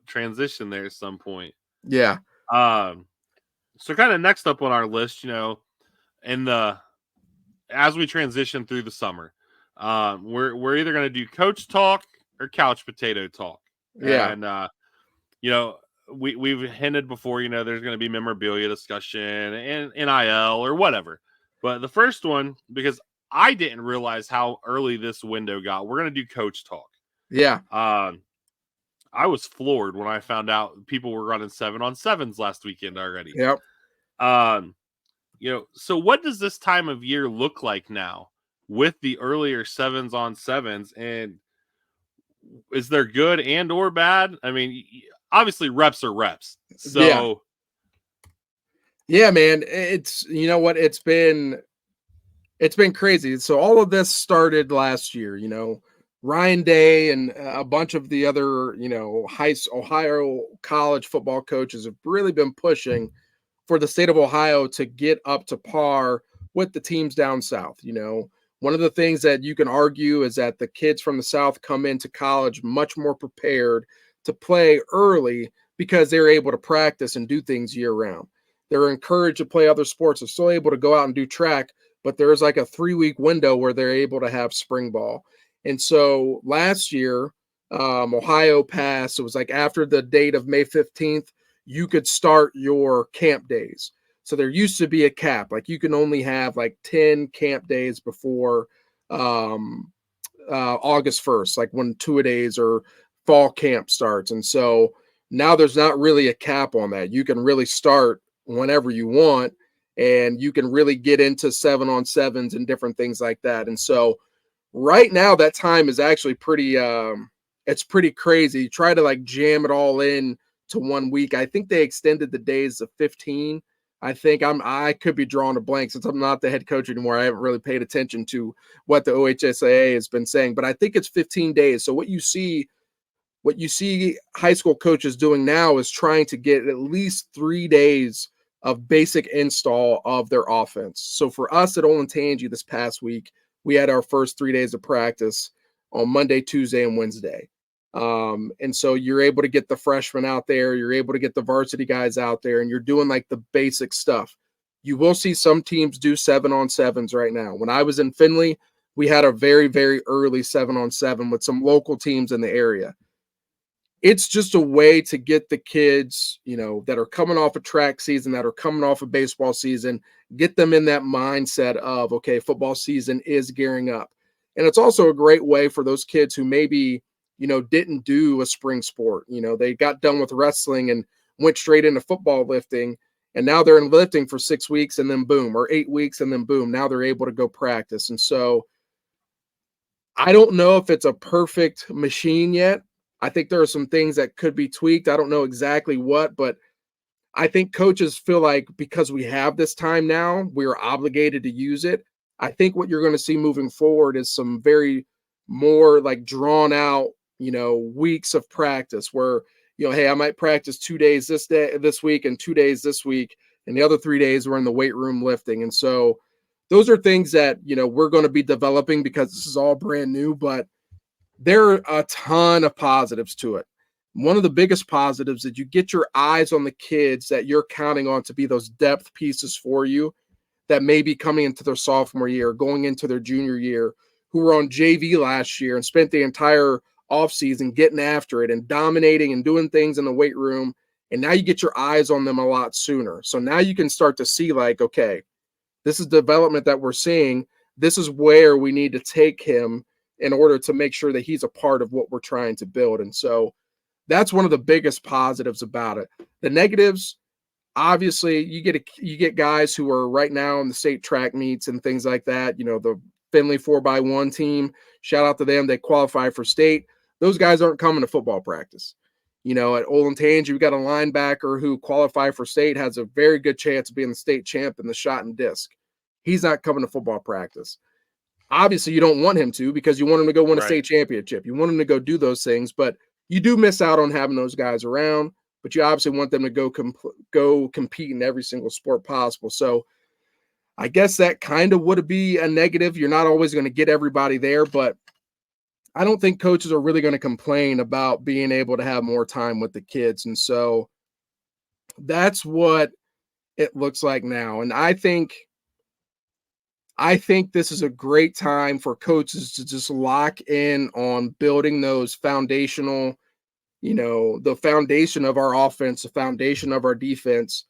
transition there at some point. Yeah. So kind of next up on our list, as we transition through the summer, we're either going to do coach talk or couch potato talk. Yeah. And we've hinted before, there's going to be memorabilia discussion and NIL or whatever. But the first one, because I didn't realize how early this window got, we're going to do coach talk. Yeah. I was floored when I found out people were running 7-on-7s last weekend already. Yep. So what does this time of year look like now with the earlier 7s-on-7s? And is there good and or bad? I mean, obviously reps are reps. So yeah, man, it's, it's been crazy. So all of this started last year, Ryan Day and a bunch of the other, Ohio college football coaches have really been pushing for the state of Ohio to get up to par with the teams down south. One of the things that you can argue is that the kids from the South come into college much more prepared to play early because they're able to practice and do things year round. They're encouraged to play other sports. They're still able to go out and do track, but there's like a 3-week window where they're able to have spring ball. And so last year, Ohio passed. It was like after the date of May 15th, you could start your camp days. So there used to be a cap, like you can only have like 10 camp days before August 1st, like when two-a-days or fall camp starts. And so now there's not really a cap on that. You can really start whenever you want, and you can really get into 7-on-7s and different things like that. And so right now that time is actually pretty, it's pretty crazy. Try to like jam it all in to 1 week. I think they extended the days of 15. I think I could be drawing a blank since I'm not the head coach anymore. I haven't really paid attention to what the OHSAA has been saying, but I think it's 15 days. So what you see high school coaches doing now is trying to get at least 3 days of basic install of their offense. So for us at Olentangy this past week, we had our first 3 days of practice on Monday, Tuesday, and Wednesday. And so you're able to get the freshmen out there, you're able to get the varsity guys out there, and you're doing like the basic stuff. You will see some teams do 7-on-7s right now. When I was in Findlay, we had a very, very early 7-on-7 with some local teams in the area. It's just a way to get the kids, that are coming off a track season, that are coming off a baseball season, get them in that mindset of, okay, football season is gearing up. And it's also a great way for those kids who maybe, didn't do a spring sport. They got done with wrestling and went straight into football lifting, and now they're in lifting for 6 weeks and then boom, or 8 weeks and then boom, now they're able to go practice. And so I don't know if it's a perfect machine yet. I think there are some things that could be tweaked. I don't know exactly what, but I think coaches feel like because we have this time now, we are obligated to use it. I think what you're going to see moving forward is some very more like drawn out, weeks of practice where, hey, I might practice 2 days this week and 2 days this week, and the other 3 days we're in the weight room lifting. And so those are things that, we're going to be developing because this is all brand new, but there are a ton of positives to it. one of the biggest positives is you get your eyes on the kids that you're counting on to be those depth pieces for you that may be coming into their sophomore year, going into their junior year, who were on JV last year and spent the entire offseason getting after it and dominating and doing things in the weight room. And now you get your eyes on them a lot sooner. So now you can start to see like, okay, this is development that we're seeing. This is where we need to take him in order to make sure that he's a part of what we're trying to build. And so that's one of the biggest positives about it. The negatives, obviously, you get guys who are right now in the state track meets and things like that. You know, the Finley 4x1 team, shout out to them. They qualify for state. Those guys aren't coming to football practice. You know, at Olentangy, we got a linebacker who qualified for state, has a very good chance of being the state champ in the shot and disc. He's not coming to football practice. Obviously, you don't want him to because you want him to go win a state championship. You want him to go do those things, but you do miss out on having those guys around. But you obviously want them to go compete in every single sport possible. So I guess that kind of would be a negative. You're not always going to get everybody there, but I don't think coaches are really going to complain about being able to have more time with the kids. And so that's what it looks like now. And I think this is a great time for coaches to just lock in on building those foundational, you know, the foundation of our offense, the foundation of our defense,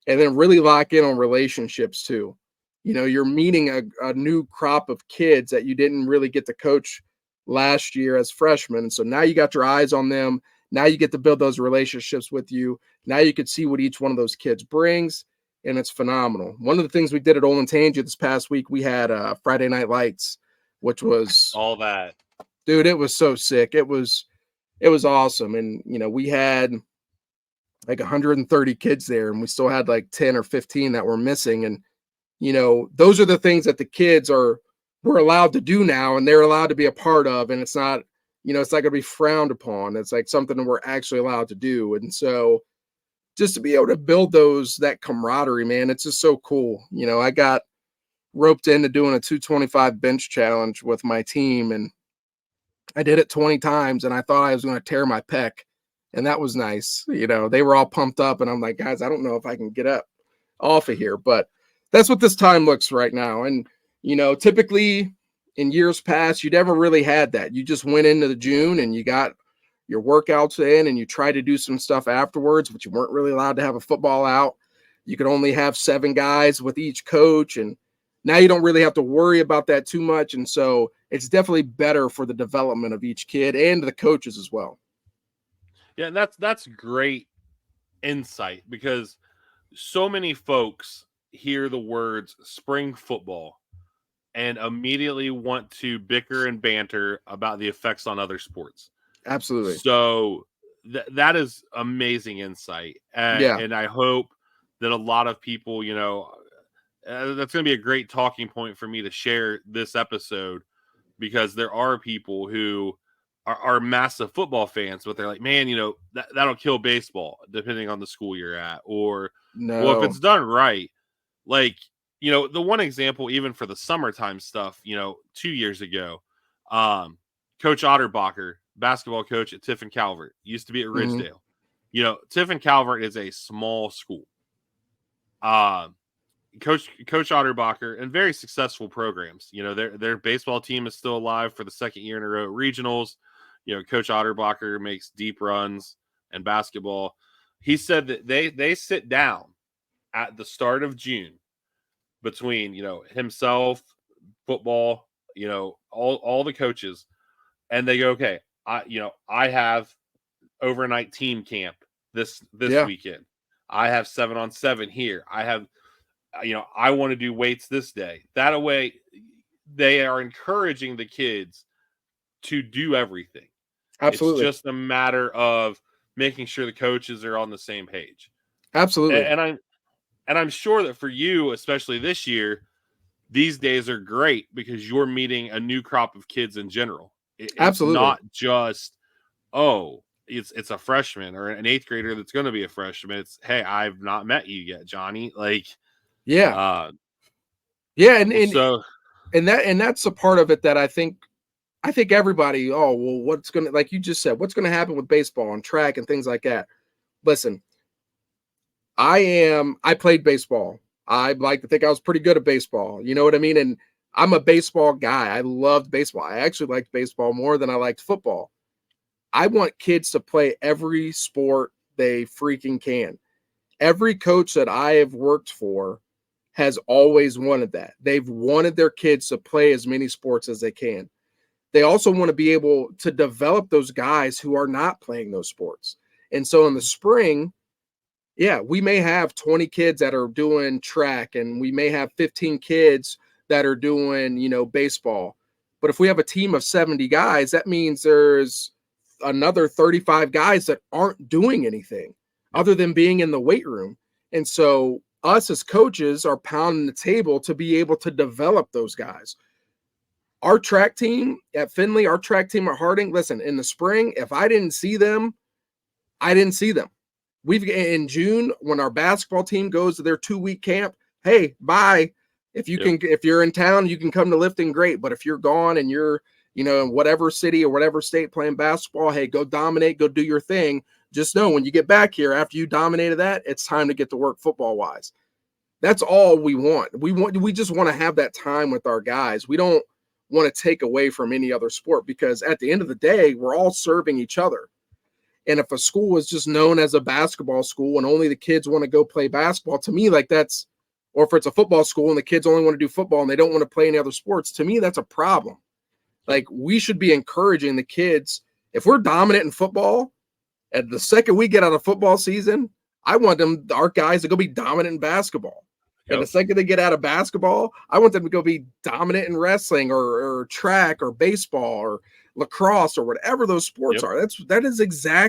and then really lock in on relationships too. You know, you're meeting a new crop of kids that you didn't really get to coach last year as freshmen. And so now you got your eyes on them. Now you get to build those relationships with you. Now you can see what each one of those kids brings, and it's phenomenal. One of the things we did at Olentangy this past week, we had Friday Night Lights, which was all that. Dude, it was so sick. It was awesome. And, you know, we had like 130 kids there, and we still had like 10 or 15 that were missing. And, you know, those are the things that the kids we're allowed to do now, and they're allowed to be a part of. And it's not, you know, it's not going to be frowned upon. It's like something that we're actually allowed to do. And so just to be able to build that camaraderie, man, it's just so cool. You know, I got roped into doing a 225 bench challenge with my team, and I did it 20 times, and I thought I was going to tear my pec, and that was nice. You know, they were all pumped up, and I'm like, guys, I don't know if I can get up off of here, but that's what this time looks right now. And, you know, typically in years past, you never really had that. You just went into the June and you got your workouts in and you tried to do some stuff afterwards, but you weren't really allowed to have a football out. You could only have 7 guys with each coach, and now you don't really have to worry about that too much. And so it's definitely better for the development of each kid and the coaches as well. Yeah, that's great insight, because so many folks hear the words spring football and immediately want to bicker and banter about the effects on other sports. Absolutely. So that is amazing insight. And I hope that a lot of people, you know, that's going to be a great talking point for me to share this episode, because there are people who are massive football fans, but they're like, man, you know, that'll kill baseball depending on the school you're at. Or, well, if it's done right, like, you know, the one example, even for the summertime stuff, you know, 2 years ago, Coach Otterbacher, basketball coach at Tiffin Calvert, used to be at Ridgedale. Mm-hmm. You know, Tiffin Calvert is a small school. Coach Otterbacher, and very successful programs. You know, their baseball team is still alive for the second year in a row at regionals. You know, Coach Otterbacher makes deep runs in basketball. He said that they sit down at the start of June between, you know, himself, football, you know, all the coaches, and they go, okay, I have overnight team camp this weekend. I have 7-on-7 here. I have, you know, I want to do weights this day. That way, they are encouraging the kids to do everything. Absolutely. It's just a matter of making sure the coaches are on the same page. Absolutely. And I'm sure that for you, especially this year, these days are great because you're meeting a new crop of kids in general. Absolutely. It's not just, it's a freshman or an 8th grader that's going to be a freshman. It's, hey, I've not met you yet, Johnny. Like, and that's a part of it that I think I think everybody, oh, well, what's going to, like you just said, what's going to happen with baseball and track and things like that? Listen, I played baseball. I like to think I was pretty good at baseball. You know what I mean? And I'm a baseball guy. I loved baseball. I actually liked baseball more than I liked football. I want kids to play every sport they freaking can. Every coach that I have worked for has always wanted that. They've wanted their kids to play as many sports as they can. They also want to be able to develop those guys who are not playing those sports. And so in the spring, yeah, we may have 20 kids that are doing track, and we may have 15 kids that are doing, baseball. But if we have a team of 70 guys, that means there's another 35 guys that aren't doing anything other than being in the weight room. And so us as coaches are pounding the table to be able to develop those guys. Our track team at Findlay, our track team at Harding, listen, in the spring, if I didn't see them, I didn't see them. We've in June when our basketball team goes to their 2-week camp. Hey, bye. If you can, if you're in town, you can come to lifting. Great. But if you're gone and you're, in whatever city or whatever state playing basketball, hey, go dominate, go do your thing. Just know when you get back here after you dominated that, it's time to get to work football wise. That's all we want. We just want to have that time with our guys. We don't want to take away from any other sport because at the end of the day, we're all serving each other. And if a school is just known as a basketball school and only the kids want to go play basketball, to me, like that's, or if it's a football school and the kids only want to do football and they don't want to play any other sports, to me, that's a problem. Like we should be encouraging the kids. If we're dominant in football, at the second we get out of football season, I want our guys to go be dominant in basketball. Yep. And the second they get out of basketball, I want them to go be dominant in wrestling or track or baseball or lacrosse or whatever those sports are. That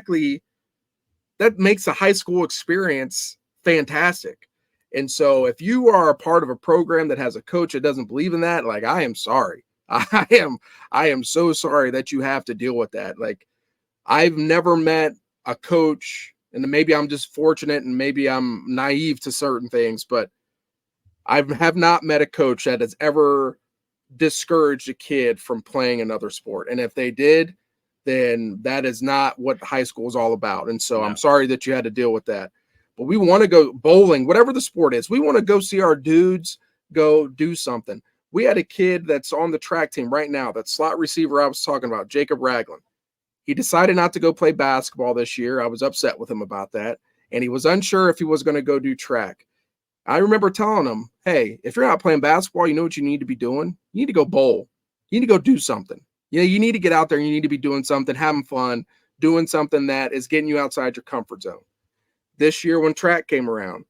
makes a high school experience fantastic. And so if you are a part of a program that has a coach that doesn't believe in that, like I am sorry. I am so sorry that you have to deal with that. Like I've never met a coach, and maybe I'm just fortunate and maybe I'm naive to certain things, but I have not met a coach that has ever discouraged a kid from playing another sport. And if they did, then that is not what high school is all about. And so I'm sorry that you had to deal with that. But we want to go bowling, whatever the sport is. We want to go see our dudes go do something. We had a kid that's on the track team right now, that slot receiver I was talking about, Jacob Ragland. He decided not to go play basketball this year. I was upset with him about that. And he was unsure if he was going to go do track. I remember telling him, hey, if you're not playing basketball, you know what you need to be doing? You need to go bowl. You need to go do something. You need to get out there. You need to be doing something, having fun, doing something that is getting you outside your comfort zone. This year when track came around,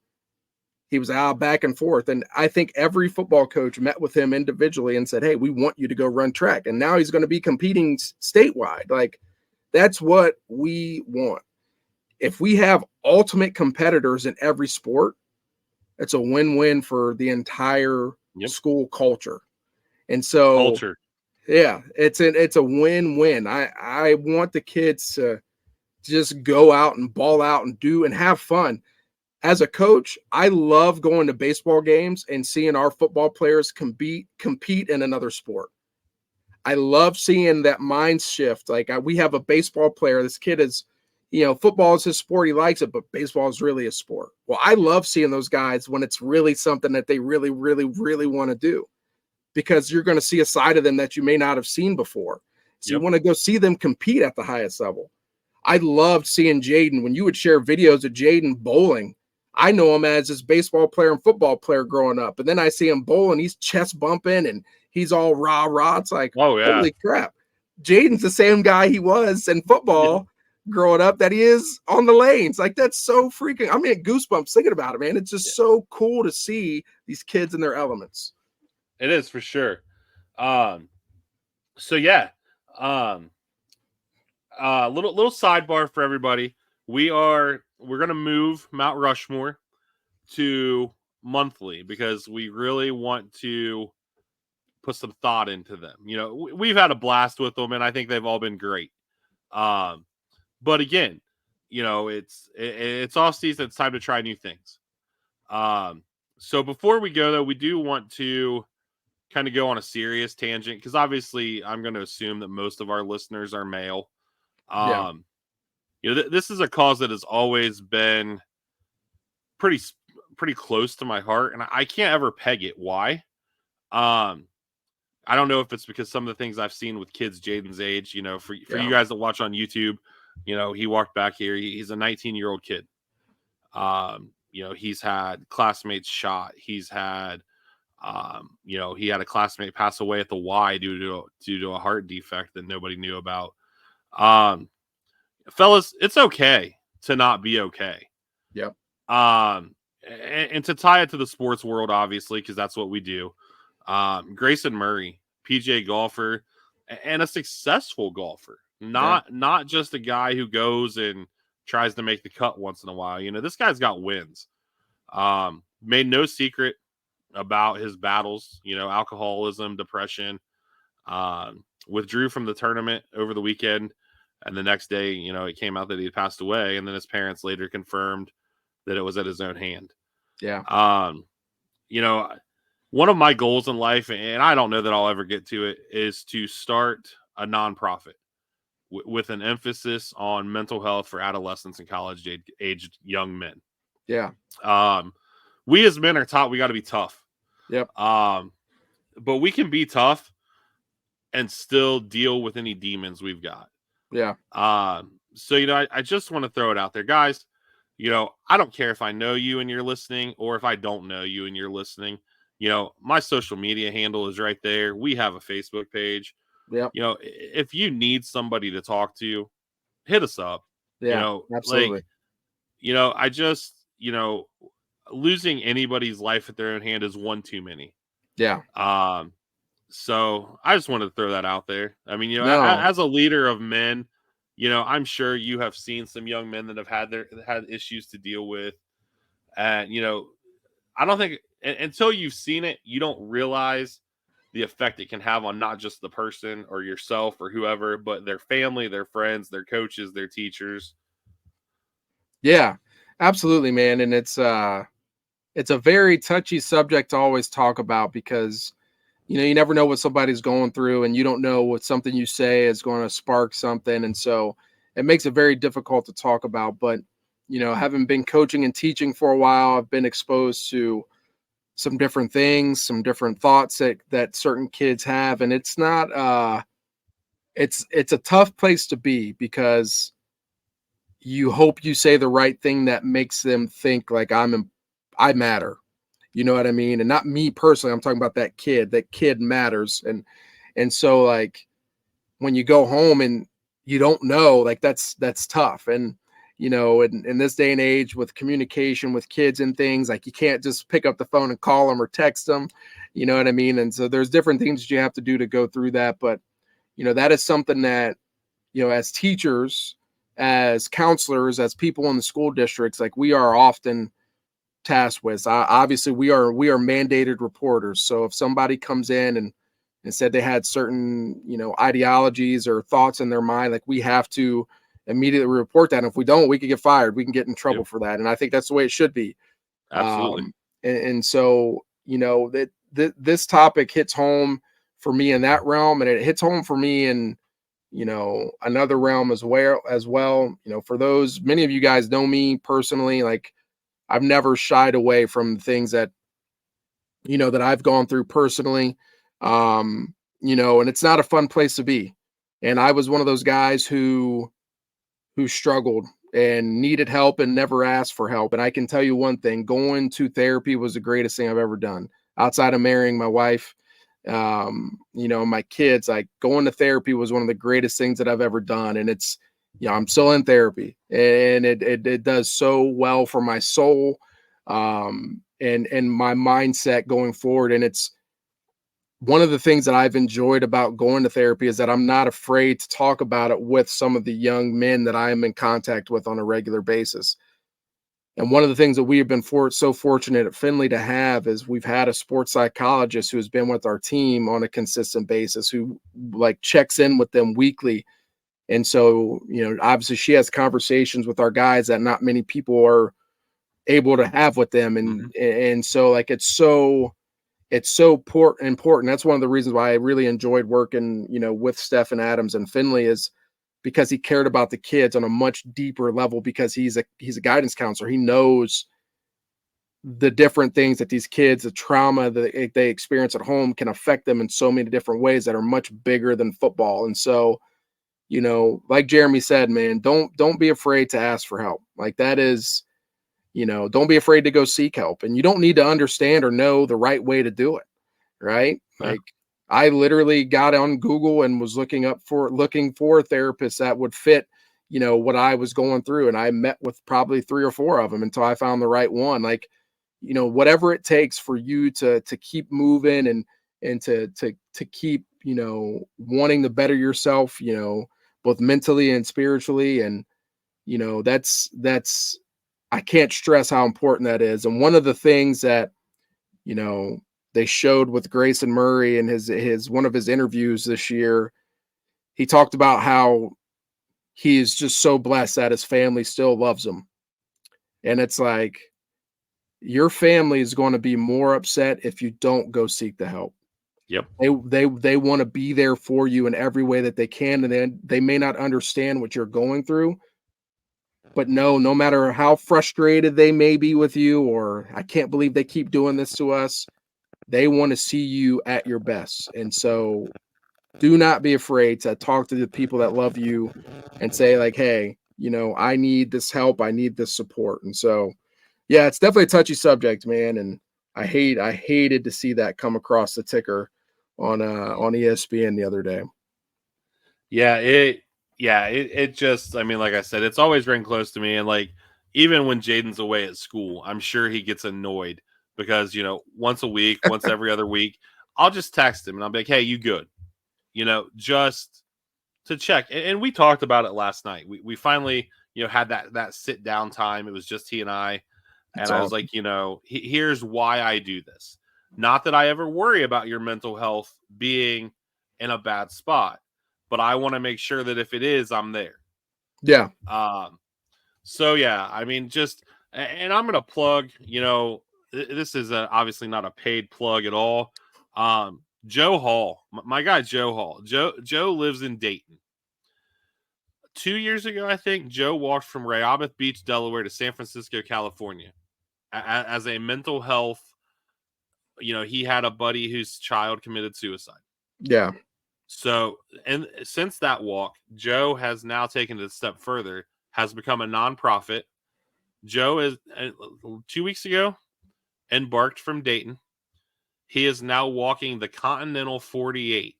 he was out back and forth. And I think every football coach met with him individually and said, hey, we want you to go run track. And now he's going to be competing statewide. Like, that's what we want. If we have ultimate competitors in every sport, it's a win-win for the entire school culture. And so yeah, it's a win-win. I want the kids to just go out and ball out and do and have fun. As a coach, I love going to baseball games and seeing our football players compete in another sport. I love seeing that mind shift. Like we have a baseball player. This kid is, football is his sport. He likes it, but baseball is really a sport. Well, I love seeing those guys when it's really something that they really, really, really want to do, because you're going to see a side of them that you may not have seen before. So you want to go see them compete at the highest level. I loved seeing Jaden. When you would share videos of Jaden bowling, I know him as this baseball player and football player growing up. And then I see him bowl and he's chest bumping and he's all rah. It's like, holy crap. Jaden's the same guy he was in football growing up that he is on the lanes. Like, that's so freaking, I'm getting goosebumps thinking about it, man. It's just so cool to see these kids in their elements. It is for sure. Little sidebar for everybody. We're going to move Mount Rushmore to monthly because we really want to put some thought into them. We've had a blast with them and I think they've all been great. But again, it's off season. It's time to try new things. So before we go though, we do want to kind of go on a serious tangent, because obviously I'm going to assume that most of our listeners are male. This is a cause that has always been pretty close to my heart, and I can't ever peg it. Why? I don't know if it's because some of the things I've seen with kids Jaden's age. For you guys that watch on YouTube, he walked back here. He's a 19-year-old kid. He's had classmates shot. He's had, he had a classmate pass away at the Y due to a heart defect that nobody knew about. Fellas, it's okay to not be okay. Yep. And to tie it to the sports world, obviously, because that's what we do. Grayson Murray, PGA golfer, and a successful golfer, not just a guy who goes and tries to make the cut once in a while. This guy's got wins. Made no secret about his battles, alcoholism, depression. Withdrew from the tournament over the weekend, and the next day, it came out that he had passed away, and then his parents later confirmed that it was at his own hand. Yeah. One of my goals in life, and I don't know that I'll ever get to it, is to start a nonprofit with an emphasis on mental health for adolescents and college-aged young men. Yeah. We as men are taught we got to be tough. Yep. But we can be tough and still deal with any demons we've got. Yeah. So, I just want to throw it out there, guys. I don't care if I know you and you're listening, or if I don't know you and you're listening. My social media handle is right there. We have a Facebook page. Yep. If you need somebody to talk to, hit us up. Yeah, absolutely. I just, losing anybody's life at their own hand is one too many. Yeah. So I just wanted to throw that out there. I mean, as a leader of men, I'm sure you have seen some young men that have had issues to deal with. And, I don't think until you've seen it, you don't realize the effect it can have on not just the person or yourself or whoever, but their family, their friends, their coaches, their teachers. Yeah, absolutely, man. And it's a very touchy subject to always talk about, because you never know what somebody's going through, and you don't know what something you say is going to spark something. And so it makes it very difficult to talk about. But, having been coaching and teaching for a while, I've been exposed to some different things, some different thoughts that certain kids have. And it's not, it's a tough place to be, because you hope you say the right thing that makes them think like I matter. You know what I mean? And not me personally. I'm talking about that kid. That kid matters. And so, like, when you go home and you don't know, like, that's tough. And, in this day and age with communication with kids and things, like, you can't just pick up the phone and call them or text them. You know what I mean? And so there's different things that you have to do to go through that. But, that is something that, as teachers, as counselors, as people in the school districts, like, we are often tasked with. Obviously, we are mandated reporters. So if somebody comes in and said they had certain, ideologies or thoughts in their mind, like, we have to immediately report that. And if we don't, we could get fired. We can get in trouble for that. And I think that's the way it should be. Absolutely. And so, this topic hits home for me in that realm, and it hits home for me in, another realm as well. For those, many of you guys know me personally, like, I've never shied away from things that, that I've gone through personally. And it's not a fun place to be. And I was one of those guys who struggled and needed help and never asked for help. And I can tell you one thing: going to therapy was the greatest thing I've ever done, outside of marrying my wife. My kids, like, going to therapy was one of the greatest things that I've ever done. And it's, I'm still in therapy, and it does so well for my soul, and my mindset going forward. And it's one of the things that I've enjoyed about going to therapy is that I'm not afraid to talk about it with some of the young men that I am in contact with on a regular basis. And one of the things that we have been so fortunate at Findlay to have is we've had a sports psychologist who has been with our team on a consistent basis, who, like, checks in with them weekly. And so, obviously she has conversations with our guys that not many people are able to have with them. And so, like, it's so it's so important. That's one of the reasons why I really enjoyed working, with Stephen Adams and Finley, is because he cared about the kids on a much deeper level, because he's a guidance counselor. He knows the different things that these kids, the trauma that they experience at home, can affect them in so many different ways that are much bigger than football. And so, like Jeremy said, man, don't be afraid to ask for help. Like, that is, don't be afraid to go seek help. And you don't need to understand or know the right way to do it. Right. Yeah. Like, I literally got on Google and was looking for therapists that would fit, what I was going through. And I met with probably 3 or 4 of them until I found the right one. Like, whatever it takes for you to keep moving and to keep, wanting to better yourself, both mentally and spiritually. And, that's I can't stress how important that is. And one of the things that, they showed with Grayson Murray in his one of his interviews this year, he talked about how he is just so blessed that his family still loves him. And it's like, your family is going to be more upset if you don't go seek the help. Yep. They want to be there for you in every way that they can. And then they may not understand what you're going through, but no matter how frustrated they may be with you, or I can't believe they keep doing this to us, they want to see you at your best. And so do not be afraid to talk to the people that love you and say, like, hey, I need this help. I need this support. And so, yeah, it's definitely a touchy subject, man. And I hated to see that come across the ticker on ESPN the other day. Yeah, it just, I mean, like I said, it's always ring close to me. And like, even when Jaden's away at school, I'm sure he gets annoyed because, once a week, once every other week, I'll just text him and I'll be like, hey, you good? Just to check. And we talked about it last night. We finally, had that sit down time. It was just he and I. And I was like, here's why I do this. Not that I ever worry about your mental health being in a bad spot, but I want to make sure that if it is, I'm there. Yeah. So yeah, I mean, just, and I'm going to plug, this is obviously not a paid plug at all. Joe Hall, my guy, Joe Hall. Joe lives in Dayton. 2 years ago, I think Joe walked from Rehoboth Beach, Delaware to San Francisco, California as a mental health. He had a buddy whose child committed suicide. Yeah. So, and since that walk, Joe has now taken it a step further, has become a nonprofit. Joe is 2 weeks ago embarked from Dayton. He is now walking the Continental 48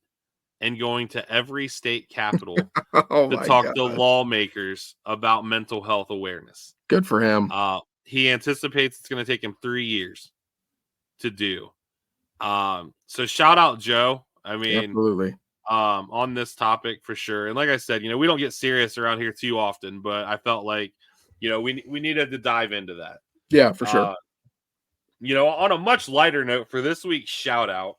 and going to every state capital to talk to lawmakers about mental health awareness. Good for him. He anticipates it's going to take him 3 years to do. So shout out Joe. I mean, absolutely. On this topic for sure. And like I said, we don't get serious around here too often, but I felt like, we needed to dive into that. Yeah, for sure. On a much lighter note for this week's shout out,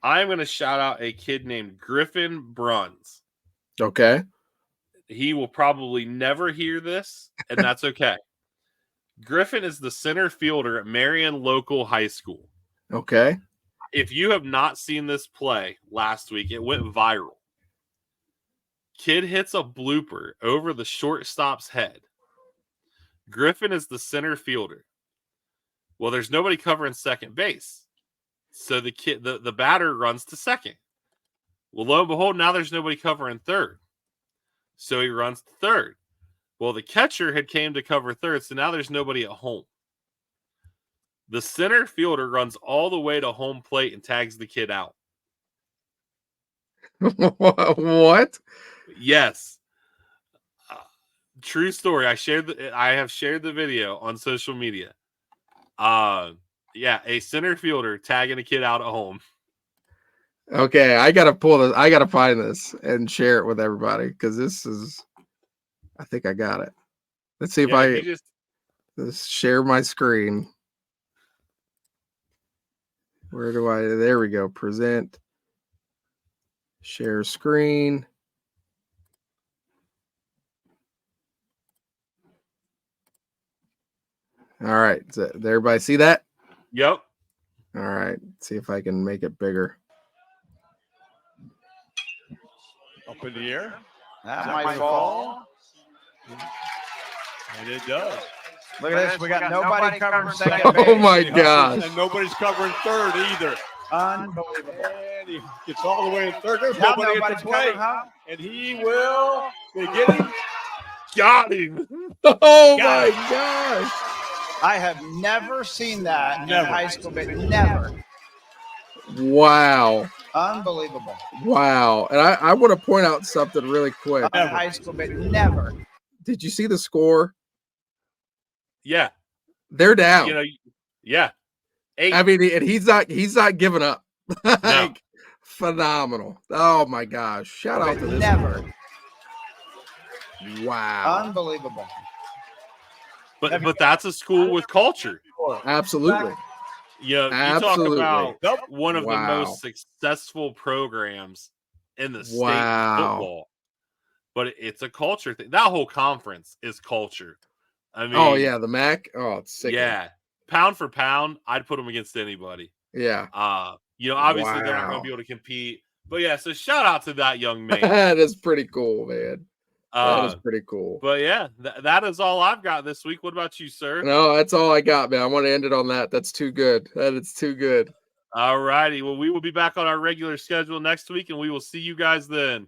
I'm going to shout out a kid named Griffin Bruns. Okay. He will probably never hear this, and that's okay. Griffin is the center fielder at Marion Local High School. Okay. If you have not seen this play last week, it went viral. Kid hits a blooper over the shortstop's head. Griffin is the center fielder. Well, there's nobody covering second base. So the batter runs to second. Well, lo and behold, now there's nobody covering third. So he runs to third. Well, the catcher had came to cover third, so now there's nobody at home. The center fielder runs all the way to home plate and tags the kid out. What? Yes. True story. I have shared the video on social media. Yeah, a center fielder tagging a kid out at home. Okay, I gotta pull this. I gotta find this and share it with everybody because this is. I think I got it. Let's see if I just share my screen. Where do I? There we go. Present. Share screen. All right. Did everybody see that? Yep. All right. See if I can make it bigger. Up in the air. That might fall. And it does. Look at this. We got nobody covering second base. Oh, my gosh. And nobody's covering third either. Unbelievable. And he gets all the way to third. There's Now nobody at nobody's the plate. covering, huh? And he will. They get him. Got him. Oh, Got my gosh. I have never seen that Never. in high school, but never. Wow. Unbelievable. Wow. And I want to point out something really quick. In high school, but never. Did you see the score? Yeah. They're down. You know, yeah. 8. I mean, and he's not giving up. Like, phenomenal. Oh my gosh. Shout out to this. Never. Wow. Unbelievable. But that's a school with culture. Absolutely. You know, you Absolutely. talk about one of the Wow. most successful programs in the state Wow. of football. But it's a culture thing. That whole conference is culture. I mean, Oh yeah, the MAC. Oh, it's sick. yeah. Pound for pound, I'd put them against anybody. Yeah. You know, obviously they're not going Wow. to be able to compete. But yeah, so shout out to that young man. That is pretty cool, man. That is pretty cool. But yeah, that is all I've got this week. What about you, sir? No, that's all I got, man. I want to end it on that. That's too good. That is too good. All righty. Well, we will be back on our regular schedule next week, and we will see you guys then.